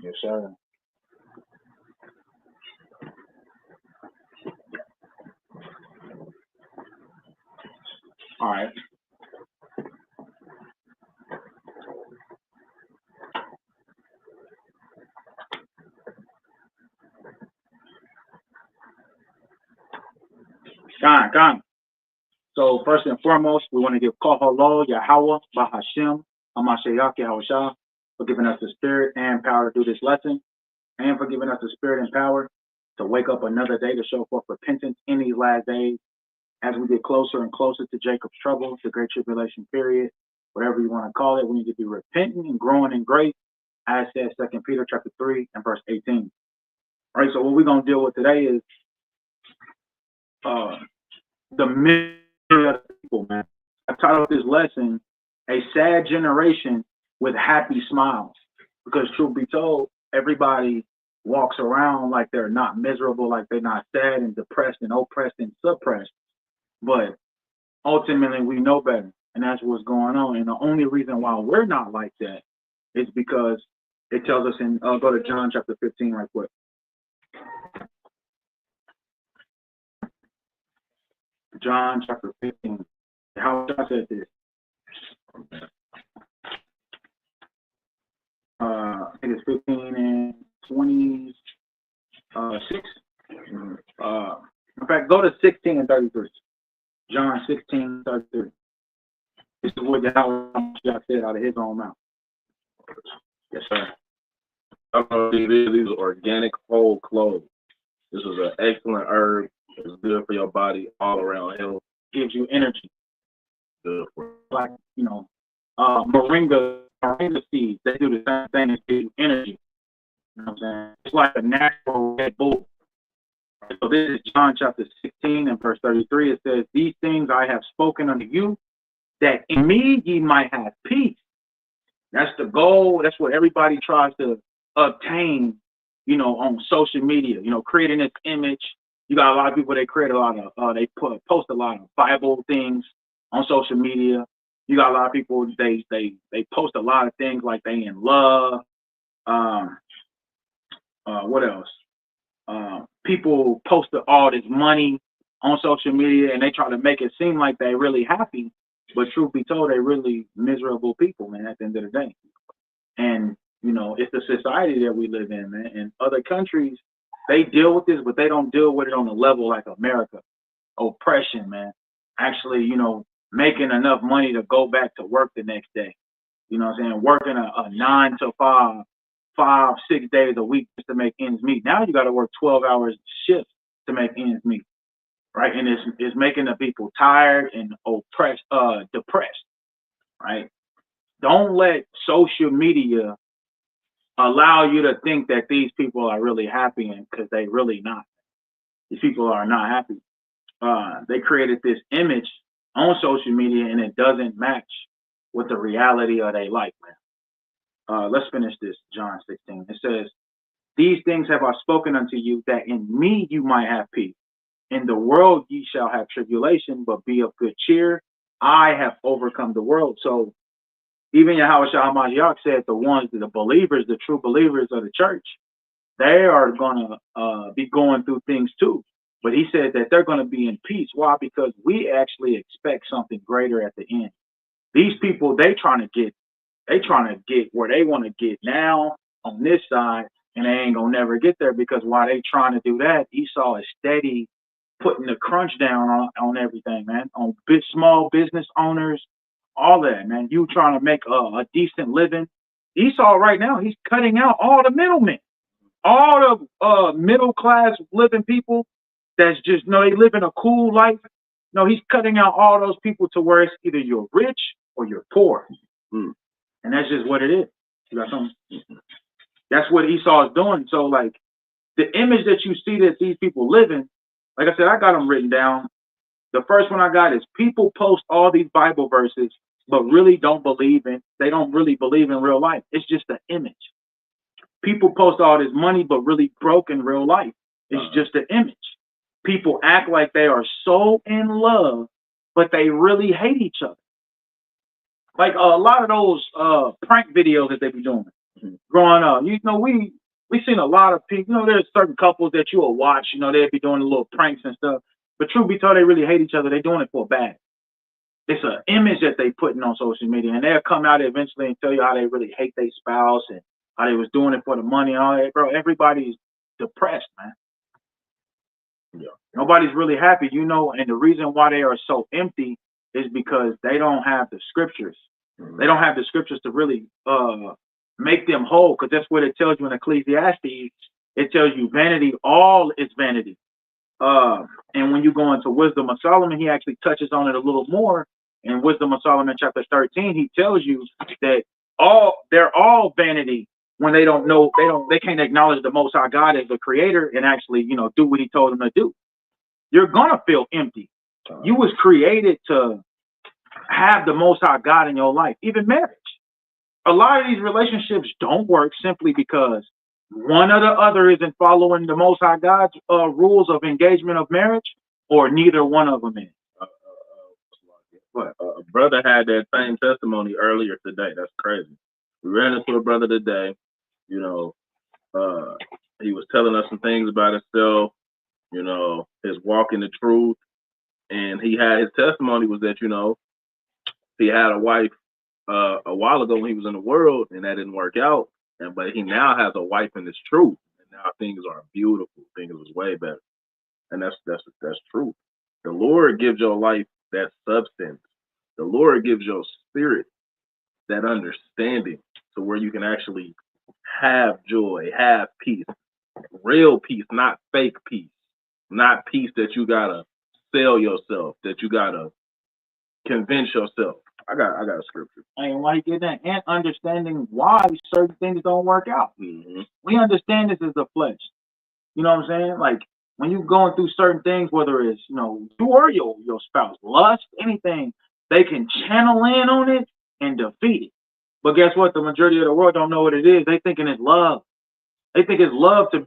Yes, sir. All right. Gone. So first and foremost, we want to give Koholo Yahweh Bahashem Hamashiach Yahushua for giving us the spirit and power to do this lesson, and for giving us the spirit and power to wake up another day to show forth repentance in these last days as we get closer and closer to Jacob's trouble, the great tribulation period, whatever you want to call it. We need to be repenting and growing in grace, as said 2 Peter chapter 3 and verse 18. All right, so what we're going to deal with today is uh, the misery of the people, man. I titled this lesson, A Sad Generation with Happy Smiles. Because truth be told, everybody walks around like they're not miserable, like they're not sad and depressed and oppressed and suppressed. But ultimately, we know better. And that's what's going on. And the only reason why we're not like that is because it tells us in, go to John chapter 15 right quick. John chapter 15. How I said this. I think it's 15 and 26. In fact, go to 16 and 33. John 16, 33. This is what Yahweh said out of his own mouth. Yes, sir. These are organic whole cloves. This is an excellent herb. It's good for your body, all around health. Gives you energy. Good for Like, moringa seeds, they do the same thing as give you energy. You know what I'm saying? It's like a natural Red Bull. So this is John chapter 16 and verse 33. It says, these things I have spoken unto you, that in me ye might have peace. That's the goal. That's what everybody tries to obtain, on social media, creating this image. You got a lot of people, they create a lot of, post a lot of Bible things on social media. You got a lot of people, they post a lot of things like they in love. What else? People post all this money on social media and they try to make it seem like they're really happy, but truth be told, they're really miserable people, man, at the end of the day. And, it's the society that we live in, man. In other countries, they deal with this, but they don't deal with it on the level like America. Oppression, man. Actually, making enough money to go back to work the next day. You know what I'm saying? Working a 9 to 5, 6 days a week just to make ends meet. Now you got to work 12 hours shifts to make ends meet, right? And it's making the people tired and oppressed, depressed, right? Don't let social media allow you to think that these people are really happy, and because they really not. These people are not happy. They created this image on social media, and it doesn't match with the reality of their life, man. Let's finish this, John 16. It says, these things have I spoken unto you, that in me you might have peace. In the world ye shall have tribulation, but be of good cheer. I have overcome the world. So even Yahweh Shah said the believers, the true believers of the church, they are going to be going through things too. But he said that they're going to be in peace. Why? Because we actually expect something greater at the end. These people, they trying to get where they want to get now on this side, and they ain't gonna never get there, because while they trying to do that, Esau is steady putting the crunch down on everything, man. On small business owners, all that, man. You trying to make a decent living. Esau right now, he's cutting out all the middlemen, all the middle class living people that's just they living a cool life. No, he's cutting out all those people to where it's either you're rich or you're poor. And that's just what it is. You got something? That's what Esau is doing. So, like, the image that you see that these people live in, like I said, I got them written down. The first one I got is people post all these Bible verses, but really they don't really believe in real life. It's just an image. People post all this money, but really broke in real life. It's just an image. People act like they are so in love, but they really hate each other. Like a lot of those prank videos that they be doing. growing up. We seen a lot of people. There's certain couples that you will watch. They'd be doing little pranks and stuff. But truth be told, they really hate each other. They're doing it for bad. It's an image that they putting on social media, and they'll come out eventually and tell you how they really hate their spouse and how they was doing it for the money and all that. Bro, everybody's depressed, man. Yeah. Nobody's really happy, and the reason why they are so empty is because they don't have the scriptures. They don't have the scriptures to really make them whole, because that's what it tells you in Ecclesiastes. It tells you vanity, all is vanity. And when you go into Wisdom of Solomon, he actually touches on it a little more. In Wisdom of Solomon chapter 13, he tells you that they're all vanity when they can't acknowledge the Most High God as the creator and actually, do what he told them to do. You're gonna feel empty. You was created to have the Most High God in your life, even marriage. A lot of these relationships don't work simply because one or the other isn't following the Most High God's rules of engagement of marriage, or neither one of them is. A brother had that same testimony earlier today. That's crazy. We ran into a brother today. He was telling us some things about himself, his walk in the truth. And his testimony was that, he had a wife a while ago when he was in the world, and that didn't work out. But he now has a wife in his truth. And now things are beautiful. Things is way better. And that's true. The Lord gives your life that substance. The Lord gives your spirit that understanding to where you can actually have joy, have peace, real peace, not fake peace, not peace that you gotta sell yourself, that you gotta convince yourself. I got a scripture. And why you get that? And understanding why certain things don't work out. Mm-hmm. We understand this is the flesh. You know what I'm saying? Like when you're going through certain things, whether it's you or your spouse, lust, anything, they can channel in on it and defeat it. But guess what? The majority of the world don't know what it is. They thinking it's love. They think it's love to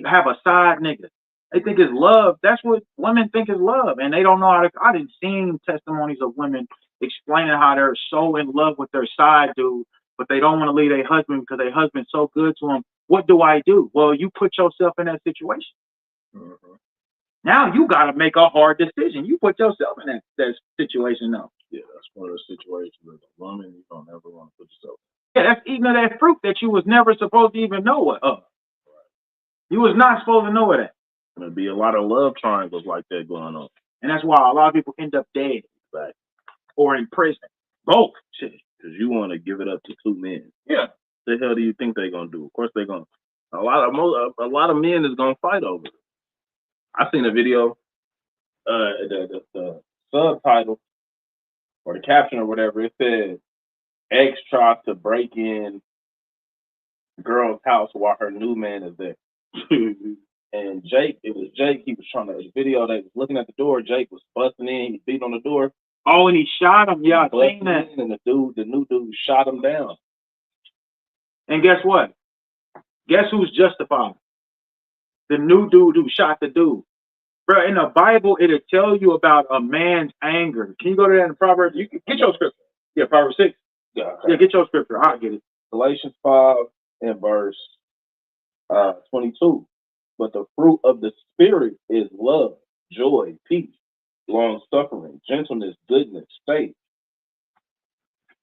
have a side nigga. They think it's love. That's what women think is love, and they don't know how to. I didn't see testimonies of women explaining how they're so in love with their side dude, but they don't want to leave their husband because their husband's so good to them. What do I do? Well, you put yourself in that situation. Mm-hmm. Now you got to make a hard decision. You put yourself in that situation now. Yeah, that's one of the situations with a woman you don't ever want to put yourself in. Yeah, that's eating of that fruit that you was never supposed to even know of. Right. You was not supposed to know of that. There'll be a lot of love triangles like that going on. And that's why a lot of people end up dead. Right. Or in prison. Both. Because you want to give it up to two men. Yeah. What the hell do you think they're going to do? Of course they're going to. A lot of men is going to fight over it. I seen a video, the subtitle or the caption or whatever, it said, ex tried to break in girl's house while her new man is there. And Jake, he was trying to, the video, they was looking at the door, Jake was busting in, he was beating on the door. Oh, and he shot him, yeah, I seen that. And the new dude shot him down. And guess what? Guess who's justified? The new dude who shot the dude. Bro, in the Bible, it'll tell you about a man's anger. Can you go to that in Proverbs? You can get your scripture. Yeah, Proverbs 6. Yeah, okay. Yeah, get your scripture. I'll get it. Galatians 5 and verse 22. But the fruit of the Spirit is love, joy, peace, long-suffering, gentleness, goodness, faith,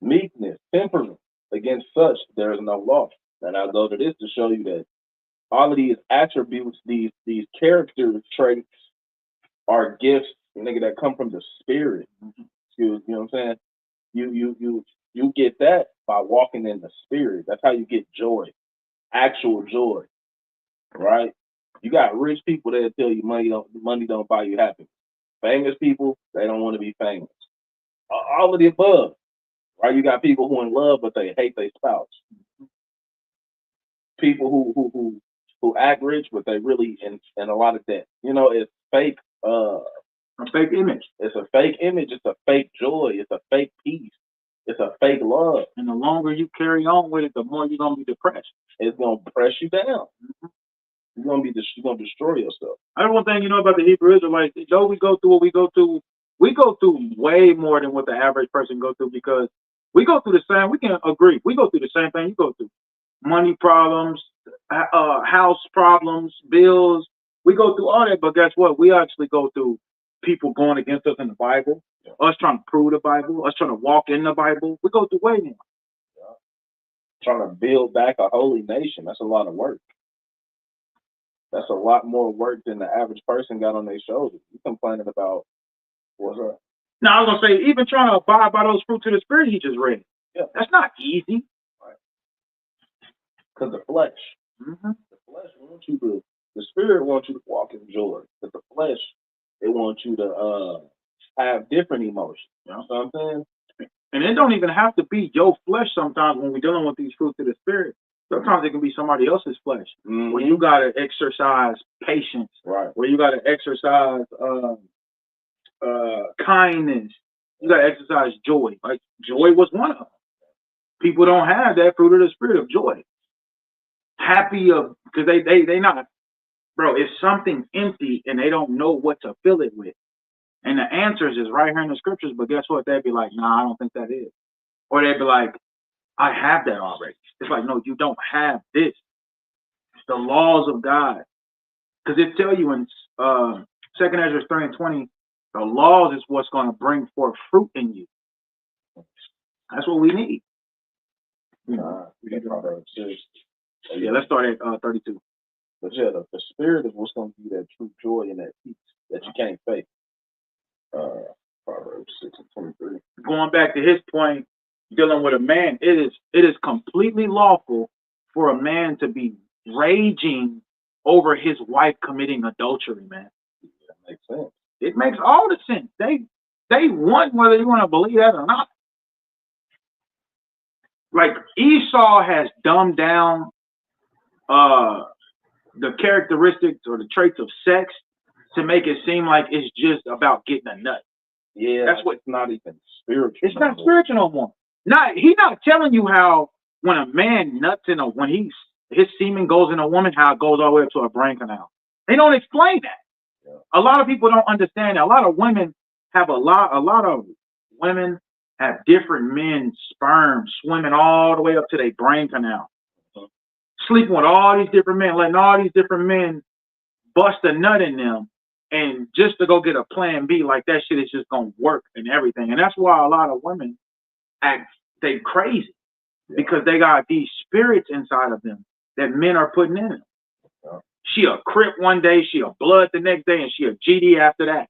meekness, temperance. Against such, there is no law. And I'll go to this to show you that all of these attributes, these character traits are gifts, nigga, that come from the Spirit. You know what I'm saying? You get that by walking in the Spirit. That's how you get joy, actual joy, right? You got rich people that tell you money don't buy you happiness. Famous people, they don't want to be famous. All of the above, right? You got people who in love, but they hate their spouse. People who act rich, but they really in a lot of debt. It's fake. A fake image. It's a fake image. It's a fake joy. It's a fake peace. It's a fake love. And the longer you carry on with it, the more you're gonna be depressed. It's gonna press you down. Mm-hmm. You're gonna destroy yourself. That's one thing about the Hebrew Israelites. Though we go through what we go through way more than what the average person goes through because We go through the same. We can agree. We go through the same thing you go through. Money problems, house problems, bills. We go through all that, but guess what? We actually go through people going against us in the Bible, us trying to prove the Bible, us trying to walk in the Bible. We go through way more. Yeah. Trying to build back a holy nation. That's a lot of work. That's a lot more work than the average person got on their shoulders. You complaining about what's up? Now, I was going to say, even trying to abide by those fruits of the Spirit he just read. Yeah. That's not easy. Right. Because the flesh, wants you to, the Spirit wants you to walk in joy. But the flesh, it wants you to have different emotions. You know what I'm saying? And it don't even have to be your flesh sometimes when we're dealing with these fruits of the Spirit. Sometimes it can be somebody else's flesh. Mm-hmm. Where you got to exercise patience. Right. Where you got to exercise kindness. You got to exercise joy. Like joy was one of them. People don't have that fruit of the Spirit of joy. Happy because they not, bro. It's something empty and they don't know what to fill it with. And the answers is right here in the scriptures. But guess what? They'd be like, nah, I don't think that is. Or they'd be like, I have that already. It's like, no, you don't have this. It's the laws of God. Because it tell you in 2 Ezra 3:20, the laws is what's going to bring forth fruit in you. That's what we need. Yeah, let's start at 32. But yeah, the Spirit is what's going to give you that true joy and that peace that you can't fake. Proverbs 6:23. Going back to his point, dealing with a man, it is completely lawful for a man to be raging over his wife committing adultery, man. That makes sense. It makes all the sense. They want whether you want to believe that or not. Like Esau has dumbed down the characteristics or the traits of sex to make it seem like it's just about getting a nut. Yeah, that's what's not even spiritual. It's not spiritual no more. He's not telling you how when a man nuts when his semen goes in a woman, how it goes all the way up to a brain canal. They don't explain that. Yeah. A lot of people don't understand that. A lot of women have have different men's sperm swimming all the way up to their brain canal. Sleeping with all these different men, letting all these different men bust a nut in them, and just to go get a plan B, like that shit is just gonna work and everything. And that's why a lot of women they crazy, because they got these spirits inside of them that men are putting in them. Yeah. She a Crip one day, she a Blood the next day, and she a GD after that.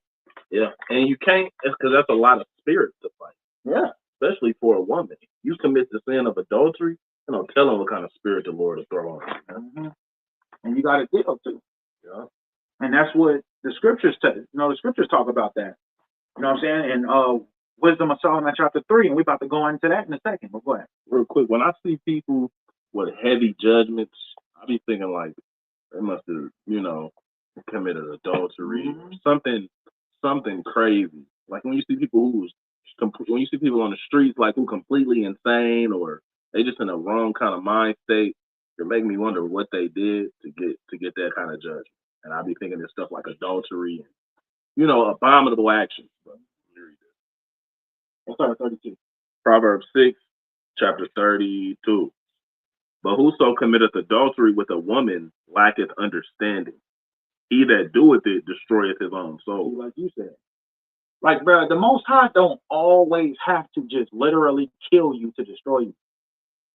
Yeah, and you can't. It's because that's a lot of spirits to fight. Yeah, especially for a woman. You commit the sin of adultery, you know, tell them what kind of spirit the Lord will throw on you. Mm-hmm. And you got to deal too. Yeah. And that's what the scriptures the scriptures talk about that. You know what I'm saying? And Wisdom of Solomon chapter 3, and we're about to go into that in a second. But go ahead. Real quick, when I see people with heavy judgments, I be thinking like they must have, committed adultery or something crazy. Like when you see people when you see people on the streets like who completely insane or they just in a wrong kind of mind state, it make me wonder what they did to get that kind of judgment. And I be thinking of stuff like adultery and abominable actions. But let's start at 32. Proverbs 6, chapter 32. But whoso committeth adultery with a woman lacketh understanding. He that doeth it destroyeth his own soul. Like you said. Like, bro, the Most High don't always have to just literally kill you to destroy you.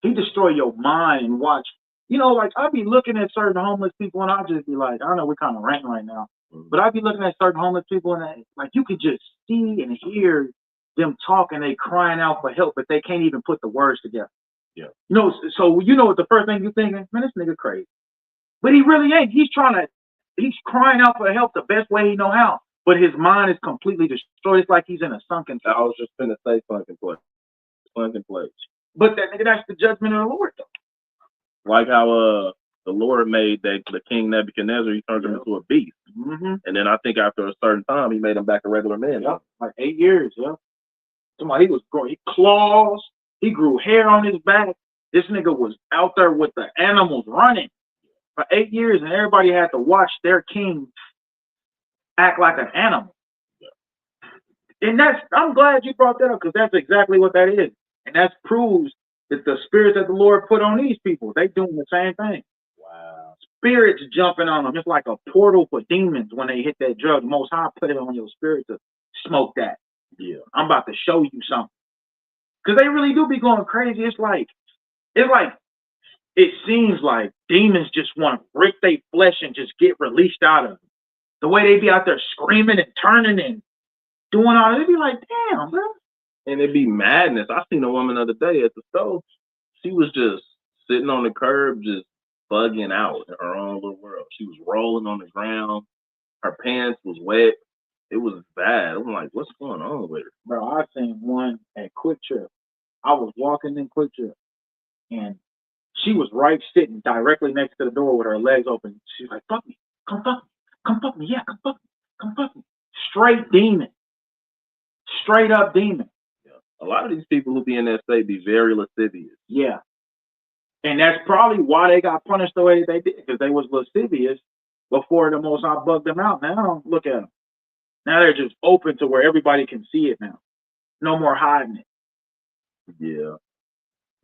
He destroy your mind and watch. Like I be looking at certain homeless people and I just be like, I know we're kind of ranting right now, but I be looking at certain homeless people and like you could just see and hear them talking, they crying out for help, but they can't even put the words together. Yeah. So what the first thing you thinking, man, this nigga crazy. But he really ain't. He's crying out for help the best way he know how. But his mind is completely destroyed. It's like he's in a sunken place. I was just finna say sunken place. Sunken place. But that's the judgment of the Lord, though. Like how the Lord made the king Nebuchadnezzar, he turned him into a beast. Mm-hmm. And then I think after a certain time, he made him back a regular man. Yeah, like 8 years, yeah. Somebody, he was growing claws. He grew hair on his back. This nigga was out there with the animals running for 8 years, and everybody had to watch their king act like an animal. Yeah. And I'm glad you brought that up, because that's exactly what that is. And that proves that the spirits that the Lord put on these people, they doing the same thing. Wow. Spirits jumping on them. It's like a portal for demons when they hit that drug. The Most High put it on your spirit to smoke that. Yeah. I'm about to show you something. Because they really do be going crazy. It's like, it seems like demons just want to rip their flesh and just get released out of it. The way they be out there screaming and turning and doing all that, they be like, damn, bro. And it'd be madness. I seen a woman the other day at the store. She was just sitting on the curb, just bugging out in her own little world. She was rolling on the ground. Her pants was wet. It was bad. I'm like, what's going on with her? Bro, I seen one at Quick Trip. I was walking in Quick Trip, and she was sitting directly next to the door with her legs open. She's like, fuck me. Come fuck me. Come fuck me. Yeah, come fuck me. Come fuck me. Straight demon. Straight up demon. Yeah. A lot of these people who be in that state be very lascivious. Yeah. And that's probably why they got punished the way they did, because they was lascivious before the Most High bugged them out. Now, look at them. Now they're just open to where everybody can see it now. No more hiding it. Yeah.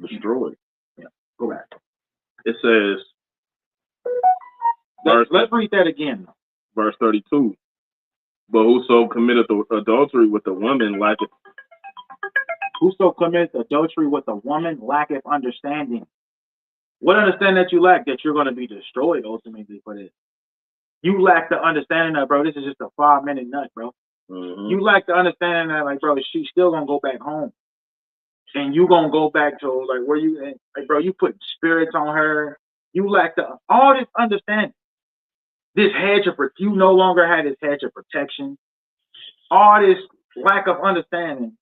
Destroyed. Yeah. Go back. It says, let's read that again. Verse 32. But whoso committeth adultery with a woman lacketh. Whoso commits adultery with a woman lacketh understanding. What understanding that you lack? That you're going to be destroyed ultimately for this. You lack the understanding that, bro, this is just a 5-minute nut, bro. Mm-hmm. You lack the understanding that, like, bro, she's still going to go back home. And you going to go back to, like, where you, like, bro, you put spirits on her. You lack all this understanding. This hedge of, you no longer had this hedge of protection. All this lack of understanding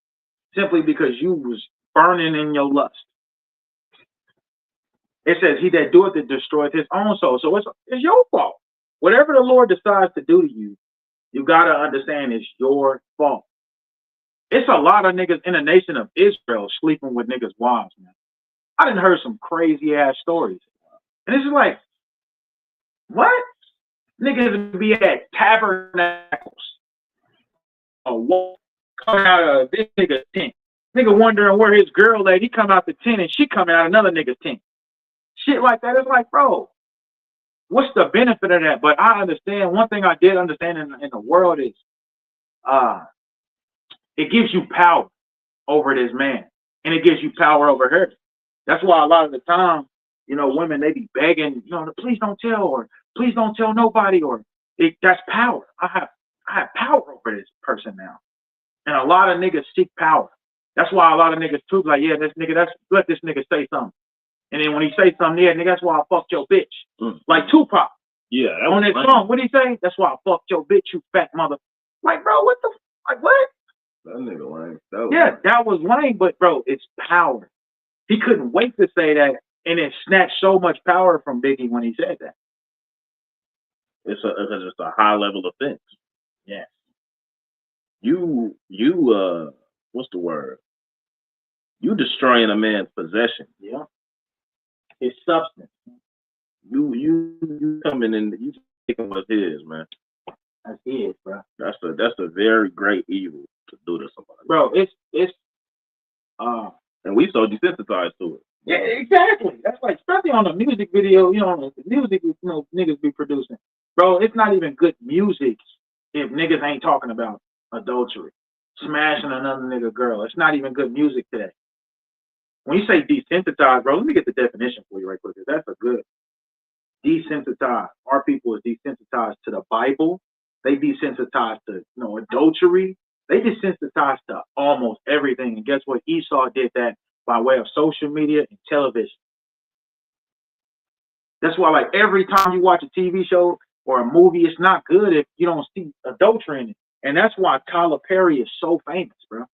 simply because you was burning in your lust. It says, he that doeth it destroyeth his own soul. So it's your fault. Whatever the Lord decides to do to you, you got to understand it's your fault. It's a lot of niggas in the nation of Israel sleeping with niggas' wives, man. I done heard some crazy ass stories. And it's just like, what? Niggas be at tabernacles. Coming out of this nigga's tent. Nigga wondering where his girl at. He come out the tent and she coming out another nigga's tent. Shit like that. It's like, bro, what's the benefit of that? But I understand. One thing I did understand in the world is it gives you power over this man. And it gives you power over her. That's why a lot of the time, you know, women, they be begging, you know, please don't tell, or please don't tell nobody, or that's power. I have power over this person now. And a lot of niggas seek power. That's why a lot of niggas too like, yeah, this nigga, let this nigga say something. And then when he say something, yeah, nigga, that's why I fucked your bitch. Like Tupac. Yeah. On his song, what did he say? That's why I fucked your bitch, you fat mother. Like, bro, what the, like, what? That nigga lame. That was lame, but bro, it's power. He couldn't wait to say that, and it snatched so much power from Biggie when he said that. It's just a high level offense. Yeah. You what's the word? You destroying a man's possession. Yeah. His substance. You coming in, you taking what's his, man. That's his, bro. That's a very great evil to do to somebody. Bro, it's and we so desensitized to it. Yeah, exactly. That's like, especially on a music video, you know, the music, you know, niggas be producing. Bro, it's not even good music if niggas ain't talking about adultery, smashing another nigga girl. It's not even good music today. When you say desensitized, bro, let me get the definition for you right quick. That's a good desensitized. Our people is desensitized to the Bible. They desensitized to, you know, adultery. They desensitized to almost everything. And guess what? Esau did that by way of social media and television. That's why, like, every time you watch a TV show or a movie, it's not good if you don't see adultery in it. And that's why Tyler Perry is so famous, bro.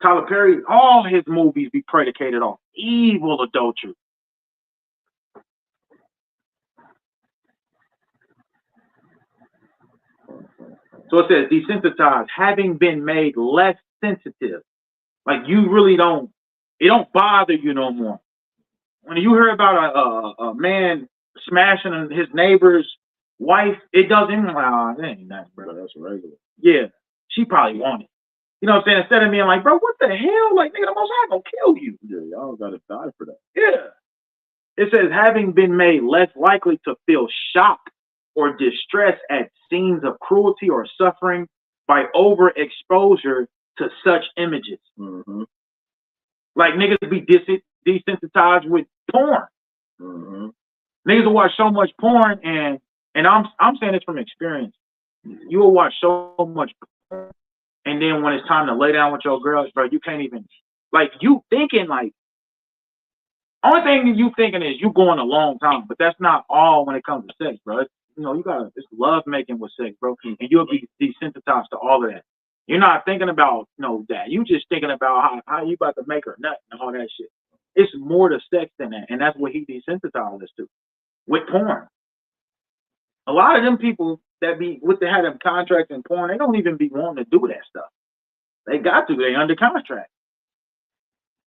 Tyler Perry, all his movies be predicated on evil adultery. So it says desensitized, having been made less sensitive. Like, you really don't, it don't bother you no more. When you hear about a man smashing his neighbor's wife, it doesn't, it ain't nothing, bro. That's regular. Yeah, she probably wanted. You know what I'm saying? Instead of being like, bro, what the hell? Like, nigga, the Most High gonna kill you. Yeah, y'all gotta die for that. Yeah. It says, having been made less likely to feel shock or distress at scenes of cruelty or suffering by overexposure to such images. Mm-hmm. Like, niggas be desensitized with porn. Mm-hmm. Niggas will watch so much porn, and I'm saying this from experience. You will watch so much porn, and then when it's time to lay down with your girls, bro, you can't even, like, you thinking, like, only thing you thinking is you going a long time, but that's not all when it comes to sex, bro. It's, you know, it's love making with sex, bro, and you'll be desensitized to all of that. You're not thinking about, that. You just thinking about how you about to make her nut and all that shit. It's more to sex than that, and that's what he desensitized us to with porn. A lot of them people that be with the have them contracts in porn, they don't even be wanting to do that stuff. They got to. They under contract.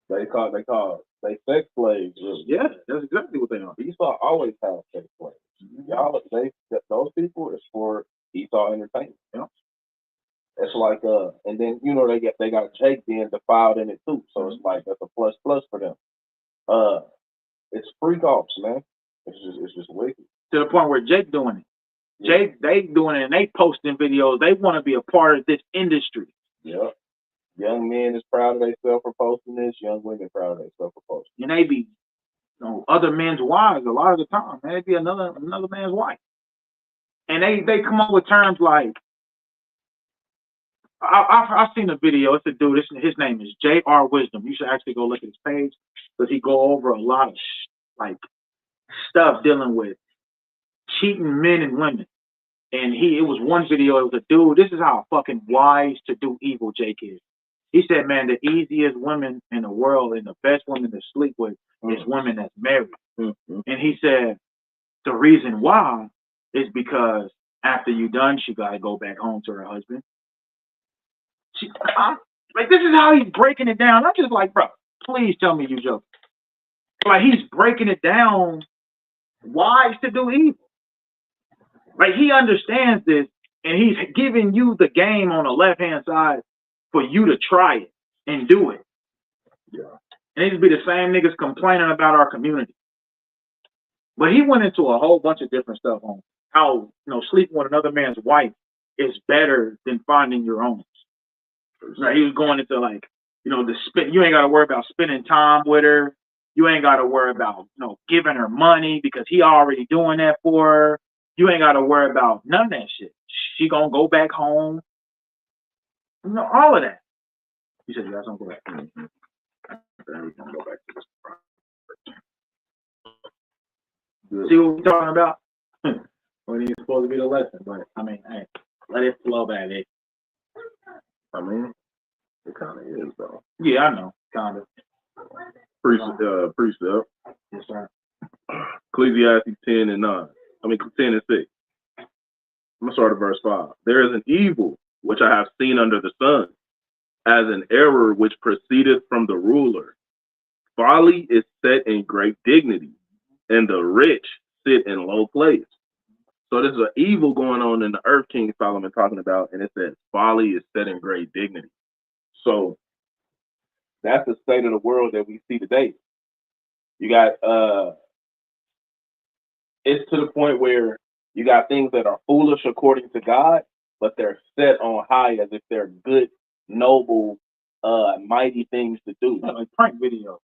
They sex slaves. Really. Yeah, that's exactly what they are. Esau always have sex slaves. Y'all, those people is for Esau entertainment. Yeah. It's like and then they got Jake being defiled in it too. So it's like that's a plus for them. It's freak offs, man. It's just wicked. To the point where Jake doing it. Yeah. Jake, they doing it and they posting videos. They want to be a part of this industry. Yeah. Young men is proud of themselves for posting this. Young women proud of themselves for posting. And they be, other men's wives a lot of the time. Man, they be another man's wife. And they come up with terms like, I've seen a video. It's a dude. His name is J.R. Wisdom. You should actually go look at his page because he go over a lot of stuff dealing with cheating men and women. And it was one video. It was a dude. This is how fucking wise to do evil Jake is. He said, man, the easiest women in the world and the best women to sleep with is women that's married. Mm-hmm. And he said, the reason why is because after you done, she got to go back home to her husband. This is how he's breaking it down. I'm just like, bro, please tell me you joking. Like, he's breaking it down wise to do evil. Like, he understands this, and he's giving you the game on the left-hand side for you to try it and do it. Yeah. And it just be the same niggas complaining about our community. But he went into a whole bunch of different stuff on how, sleeping with another man's wife is better than finding your own. Right? He was going into you ain't got to worry about spending time with her. You ain't got to worry about, giving her money because he already doing that for her. You ain't got to worry about none of that shit. She gonna go back home. All of that. You said you guys don't go back. Mm-hmm. Gonna go back to this. See what we're talking about? When it's supposed to be the lesson, but I mean, hey, let it flow back. I mean, it kind of is though. Yeah, I know, kind of. Precept. Yes, sir. Ecclesiastes 10 and 9. 10 and 6. I'm gonna start at verse 5. There is an evil which I have seen under the sun, as an error which proceedeth from the ruler. Folly is set in great dignity, and the rich sit in low place. So there's an evil going on in the earth, King Solomon talking about, and it says folly is set in great dignity. So that's the state of the world that we see today. You got it's to the point where you got things that are foolish according to God, but they're set on high as if they're good, noble, mighty things to do. Like prank videos.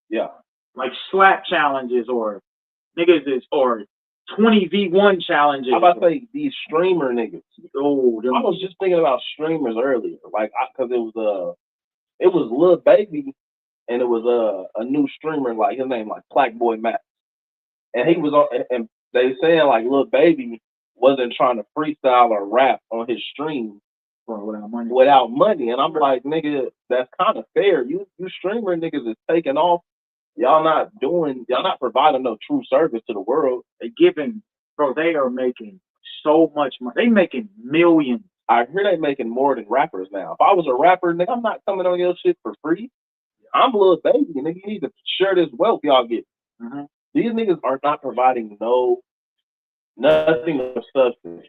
Yeah. Like slap challenges or niggas or 20v1 challenges. I'm about to say these streamer niggas. Oh, I was just thinking about streamers earlier, because it was Lil Baby, and it was a new streamer, like his name Blackboy Max, and he was on, and they saying Lil Baby wasn't trying to freestyle or rap on his stream without money, and I'm like, nigga, that's kind of fair. You streamer niggas is taking off. Y'all not providing no true service to the world. They are making so much money. They making millions. I hear they making more than rappers now. If I was a rapper, nigga, I'm not coming on your shit for free. I'm Lil Baby, nigga. You need to share this wealth y'all get. Mm-hmm. These niggas are not providing nothing of substance,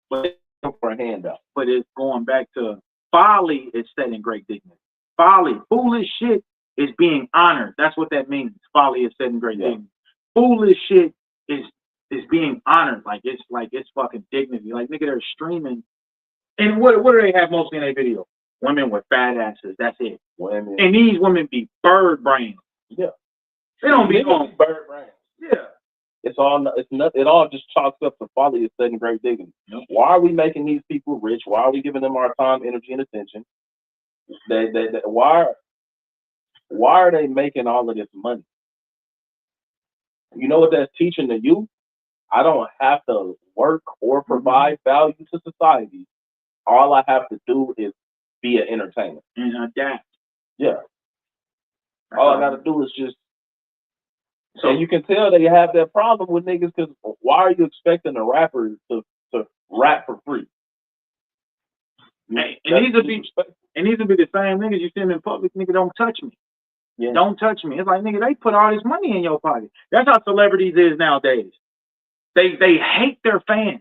but for a handout. But it's going back to Folly is setting great dignity. Folly, foolish shit is being honored. That's what that means. Folly is setting great dignity. Foolish shit is being honored. Like it's fucking dignity. Like nigga, they're streaming. And what do they have mostly in their video? Women with fat asses. That's it. Women. And these women be bird brains. Yeah. They don't be on bird brains. Yeah. It all just chalks up to folly is setting great dignity. Yep. Why are we making these people rich? Why are we giving them our time, energy, and attention? Why are they making all of this money? You know what that's teaching the youth? I don't have to work or provide value to society. All I have to do is be an entertainer. And adapt. Yeah. All I got to do is just. So and you can tell they have that problem with niggas because why are you expecting a rapper to rap for free? And these will be the same niggas you see them in public. Nigga, don't touch me. Yeah. Don't touch me. It's like nigga, they put all this money in your pocket. That's how celebrities is nowadays. They hate their fans.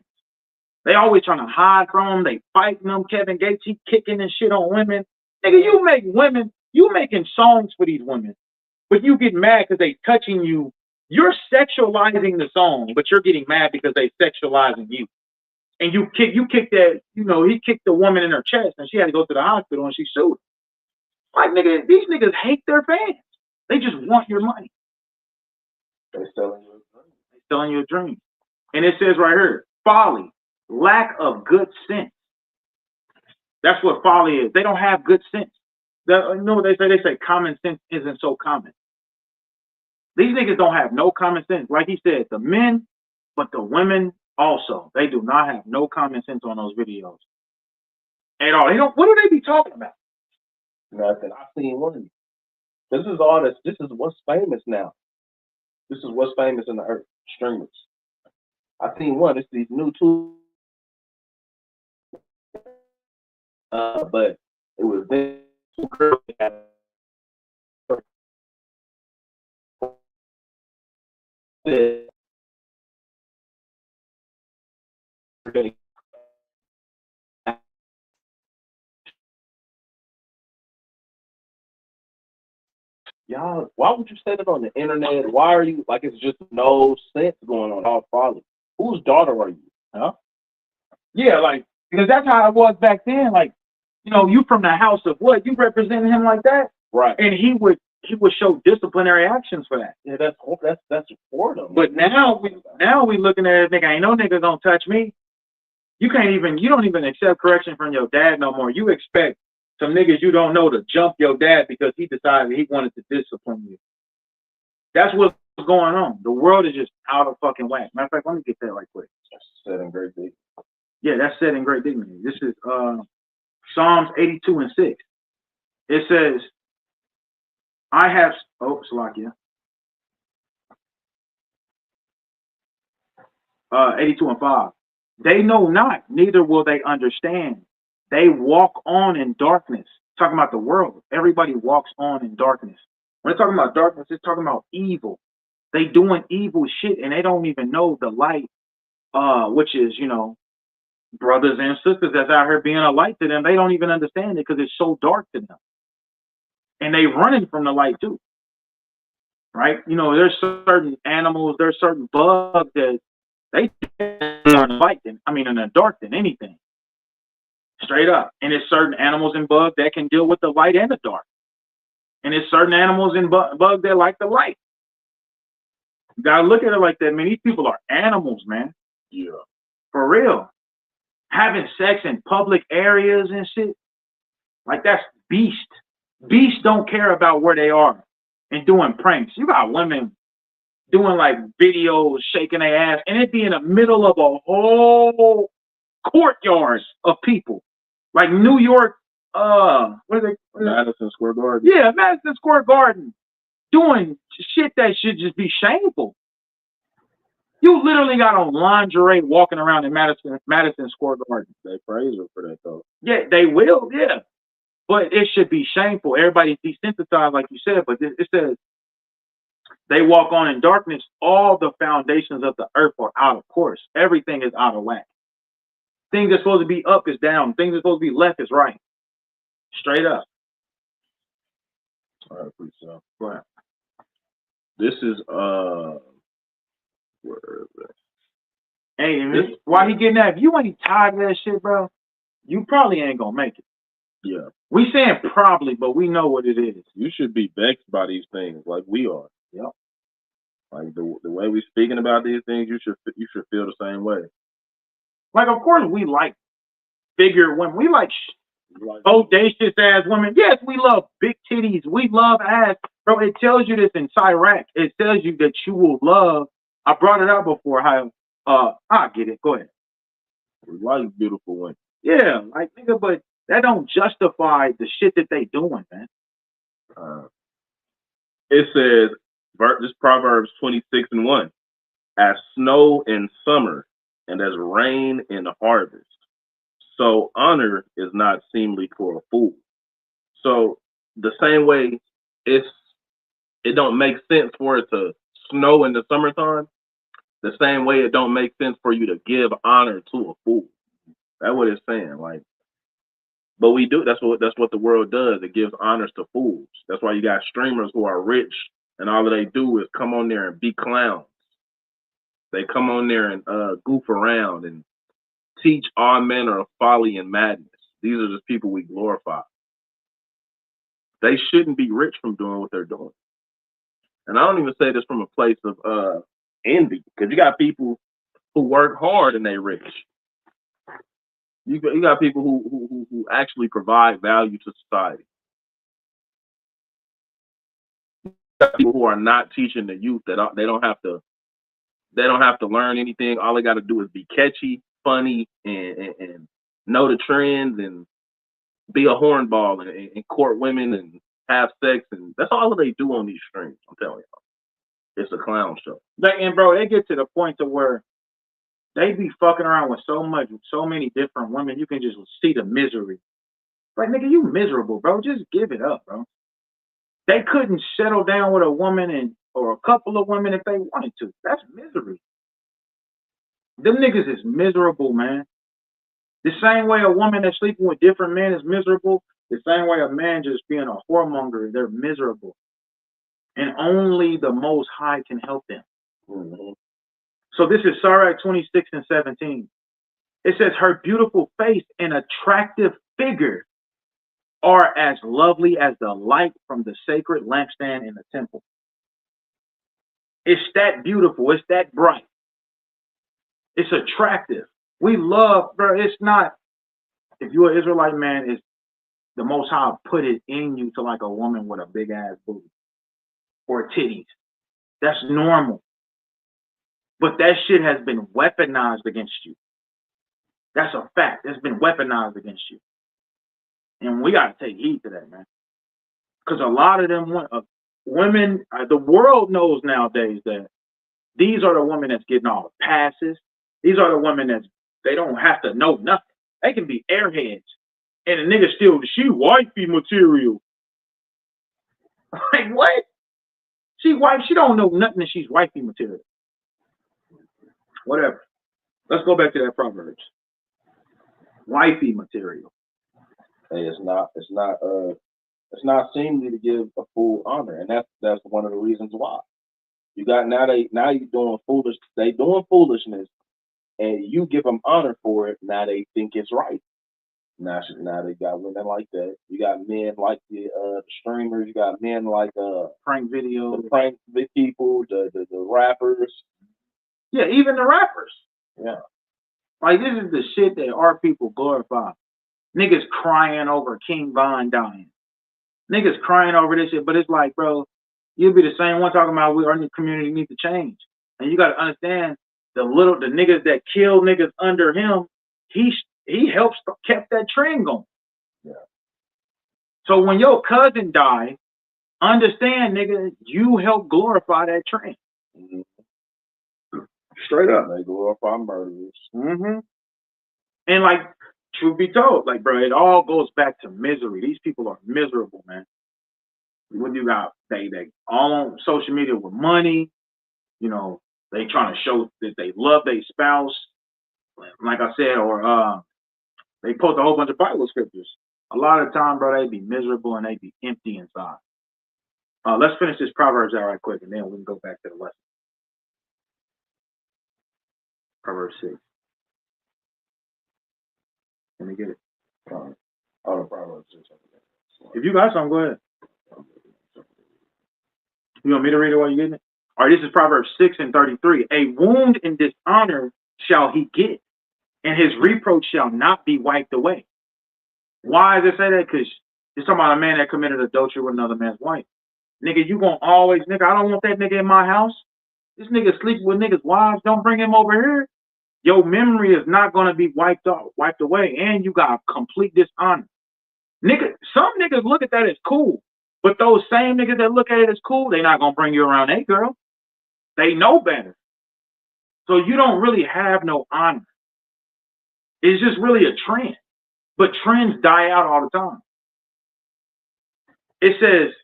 They always trying to hide from them. They fighting them. Kevin Gates, he kicking and shit on women. Nigga, you making songs for these women. But you get mad because they touching you. You're sexualizing the song, but you're getting mad because they sexualizing you. And you kick that, he kicked the woman in her chest and she had to go to the hospital and she sued. Like, nigga, these niggas hate their fans. They just want your money. They're selling you a dream. They're selling you a dream. And it says right here, folly, lack of good sense. That's what folly is. They don't have good sense. You know what they say? They say common sense isn't so common. These niggas don't have no common sense. Like he said, the men, but the women also. They do not have no common sense on those videos. At all. They don't. What do they be talking about? Nothing. I've seen one. This is what's famous now. This is what's famous in the earth. Streamers. I've seen one. It's these new tools. But it was this two girls that y'all, why would you say that on the internet? Why are you like it's just no sense going on? All folly. Whose daughter are you? Huh? Yeah, like because that's how it was back then. Like, you from the house of what? You represented him like that, right? And he would show disciplinary actions for that. Yeah, that's for them. But now we looking at it, nigga. Ain't no nigga gonna touch me. You don't even accept correction from your dad no more. You expect some niggas you don't know to jump your dad because he decided he wanted to discipline you. That's what's going on. The world is just out of fucking whack. Matter of fact, let me get that right quick. That's setting great dignity. Yeah, that's setting great dignity. This is Psalms 82 and 6. It says, Salakia. 82 and 5. They know not, neither will they understand. They walk on in darkness. Talking about the world. Everybody walks on in darkness. When they're talking about darkness, it's talking about evil. They doing evil shit and they don't even know the light, which is, brothers and sisters that's out here being a light to them. They don't even understand it because it's so dark to them. And they running from the light too. Right? There's certain animals, there's certain bugs that they are in the light in the dark than anything. Straight up. And there's certain animals and bugs that can deal with the light and the dark. And there's certain animals and bugs that like the light. You gotta look at it like that, man. These people are animals, man. Yeah. For real. Having sex in public areas and shit. Like that's beast. Beasts don't care about where they are and doing pranks. You got women doing like videos, shaking their ass, and it be in the middle of a whole courtyard of people. Like New York, Madison Square Garden. Yeah, Madison Square Garden. Doing shit that should just be shameful. You literally got on lingerie walking around in Madison Square Garden. They praise her for that though. Yeah, they will, yeah. But it should be shameful. Everybody's desensitized, like you said, but it says they walk on in darkness. All the foundations of the earth are out of course. Everything is out of whack. Things that's supposed to be up is down. Things that's supposed to be left is right. Straight up. All right, please. Right. This is where is it? Hey, why he getting that? If you ain't tired of that shit, bro, you probably ain't gonna make it. Yeah. We saying probably, but we know what it is. You should be vexed by these things like we are. Yep. Like the way we speaking about these things, you should feel the same way. Like, of course, we like bigger women. We like audacious ass women. Yes, we love big titties. We love ass. Bro, it tells you this in Iraq. It tells you that you will love. I brought it up before how, I get it. Go ahead. We like beautiful women. Yeah, like, nigga, but that don't justify the shit that they doing, man. It says, this Proverbs 26:1, as snow in summer and as rain in harvest, so honor is not seemly for a fool. So the same way it don't make sense for it to snow in the summertime, the same way it don't make sense for you to give honor to a fool. That's what it's saying. Like, but we do. That's what the world does. It gives honors to fools. That's why you got streamers who are rich and all they do is come on there and be clowns. They come on there and goof around and teach all manner of folly and madness. These are just people we glorify. They shouldn't be rich from doing what they're doing. And I don't even say this from a place of envy, because you got people who work hard and they rich. You got people who actually provide value to society. You got people who are not teaching the youth that they don't have to learn anything. All they got to do is be catchy, funny, and know the trends and be a hornball and court women and have sex, and that's all they do on these streams. I'm telling you, it's a clown show. And bro, they get to the point to where they be fucking around with so many different women. You can just see the misery. Like, nigga, you miserable, bro. Just give it up, bro. They couldn't settle down with a woman or a couple of women if they wanted to. That's misery. Them niggas is miserable, man. The same way a woman that's sleeping with different men is miserable, the same way a man just being a whoremonger, they're miserable. And only the Most High can help them. Mm-hmm. So this is Sirach 26:17. It says, her beautiful face and attractive figure are as lovely as the light from the sacred lampstand in the temple. It's that beautiful. It's that bright. It's attractive. We love, bro. It's not, if you're an Israelite man, it's the Most High put it in you to like a woman with a big ass booty or titties. That's normal. But that shit has been weaponized against you. That's a fact. It's been weaponized against you. And we got to take heed to that, man. Because a lot of them women, the world knows nowadays that these are the women that's getting all the passes. These are the women that they don't have to know nothing. They can be airheads. And the nigga still, she wifey material. Like, what? She don't know nothing and she's wifey material. Whatever. Let's go back to that Proverbs. Wifey material. Hey, it's not seemly to give a fool honor, and that's one of the reasons why. You got now you doing foolish. They doing foolishness, and you give them honor for it. Now they think it's right. Now they got women like that. You got men like the streamers. You got men like prank videos, the prank people, the rappers. Yeah, even the rappers. Yeah. Like, this is the shit that our people glorify. Niggas crying over King Von dying. Niggas crying over this shit, but it's like, bro, you'll be the same one talking about our community needs to change. And you got to understand, the niggas that kill niggas under him, he helps kept that trend going. Yeah. So when your cousin died, understand, nigga, you help glorify that trend. Mm-hmm. Straight up, they glorify murderers. Mm-hmm. And like, truth be told, like, bro, it all goes back to misery. These people are miserable, man. What you got? They all on social media with money. You know, they trying to show that they love their spouse, like I said, or they post a whole bunch of Bible scriptures. A lot of the time, bro, they be miserable and they be empty inside. Let's finish this Proverbs out right quick, and then we can go back to the lesson. Proverbs 6. Let me get it. All the Proverbs 6. If you got something, go ahead. You want me to read it while you're getting it? All right, this is Proverbs 6:33. A wound and dishonor shall he get, and his reproach shall not be wiped away. Why does it say that? Because it's talking about a man that committed adultery with another man's wife. Nigga, you gonna always, nigga, I don't want that nigga in my house. This nigga sleeping with niggas' wives. Don't bring him over here. Your memory is not gonna be wiped away, and you got complete dishonor. Nigga, some niggas look at that as cool, but those same niggas that look at it as cool, they not gonna bring you around a girl. They know better. So you don't really have no honor. It's just really a trend. But trends die out all the time. It says,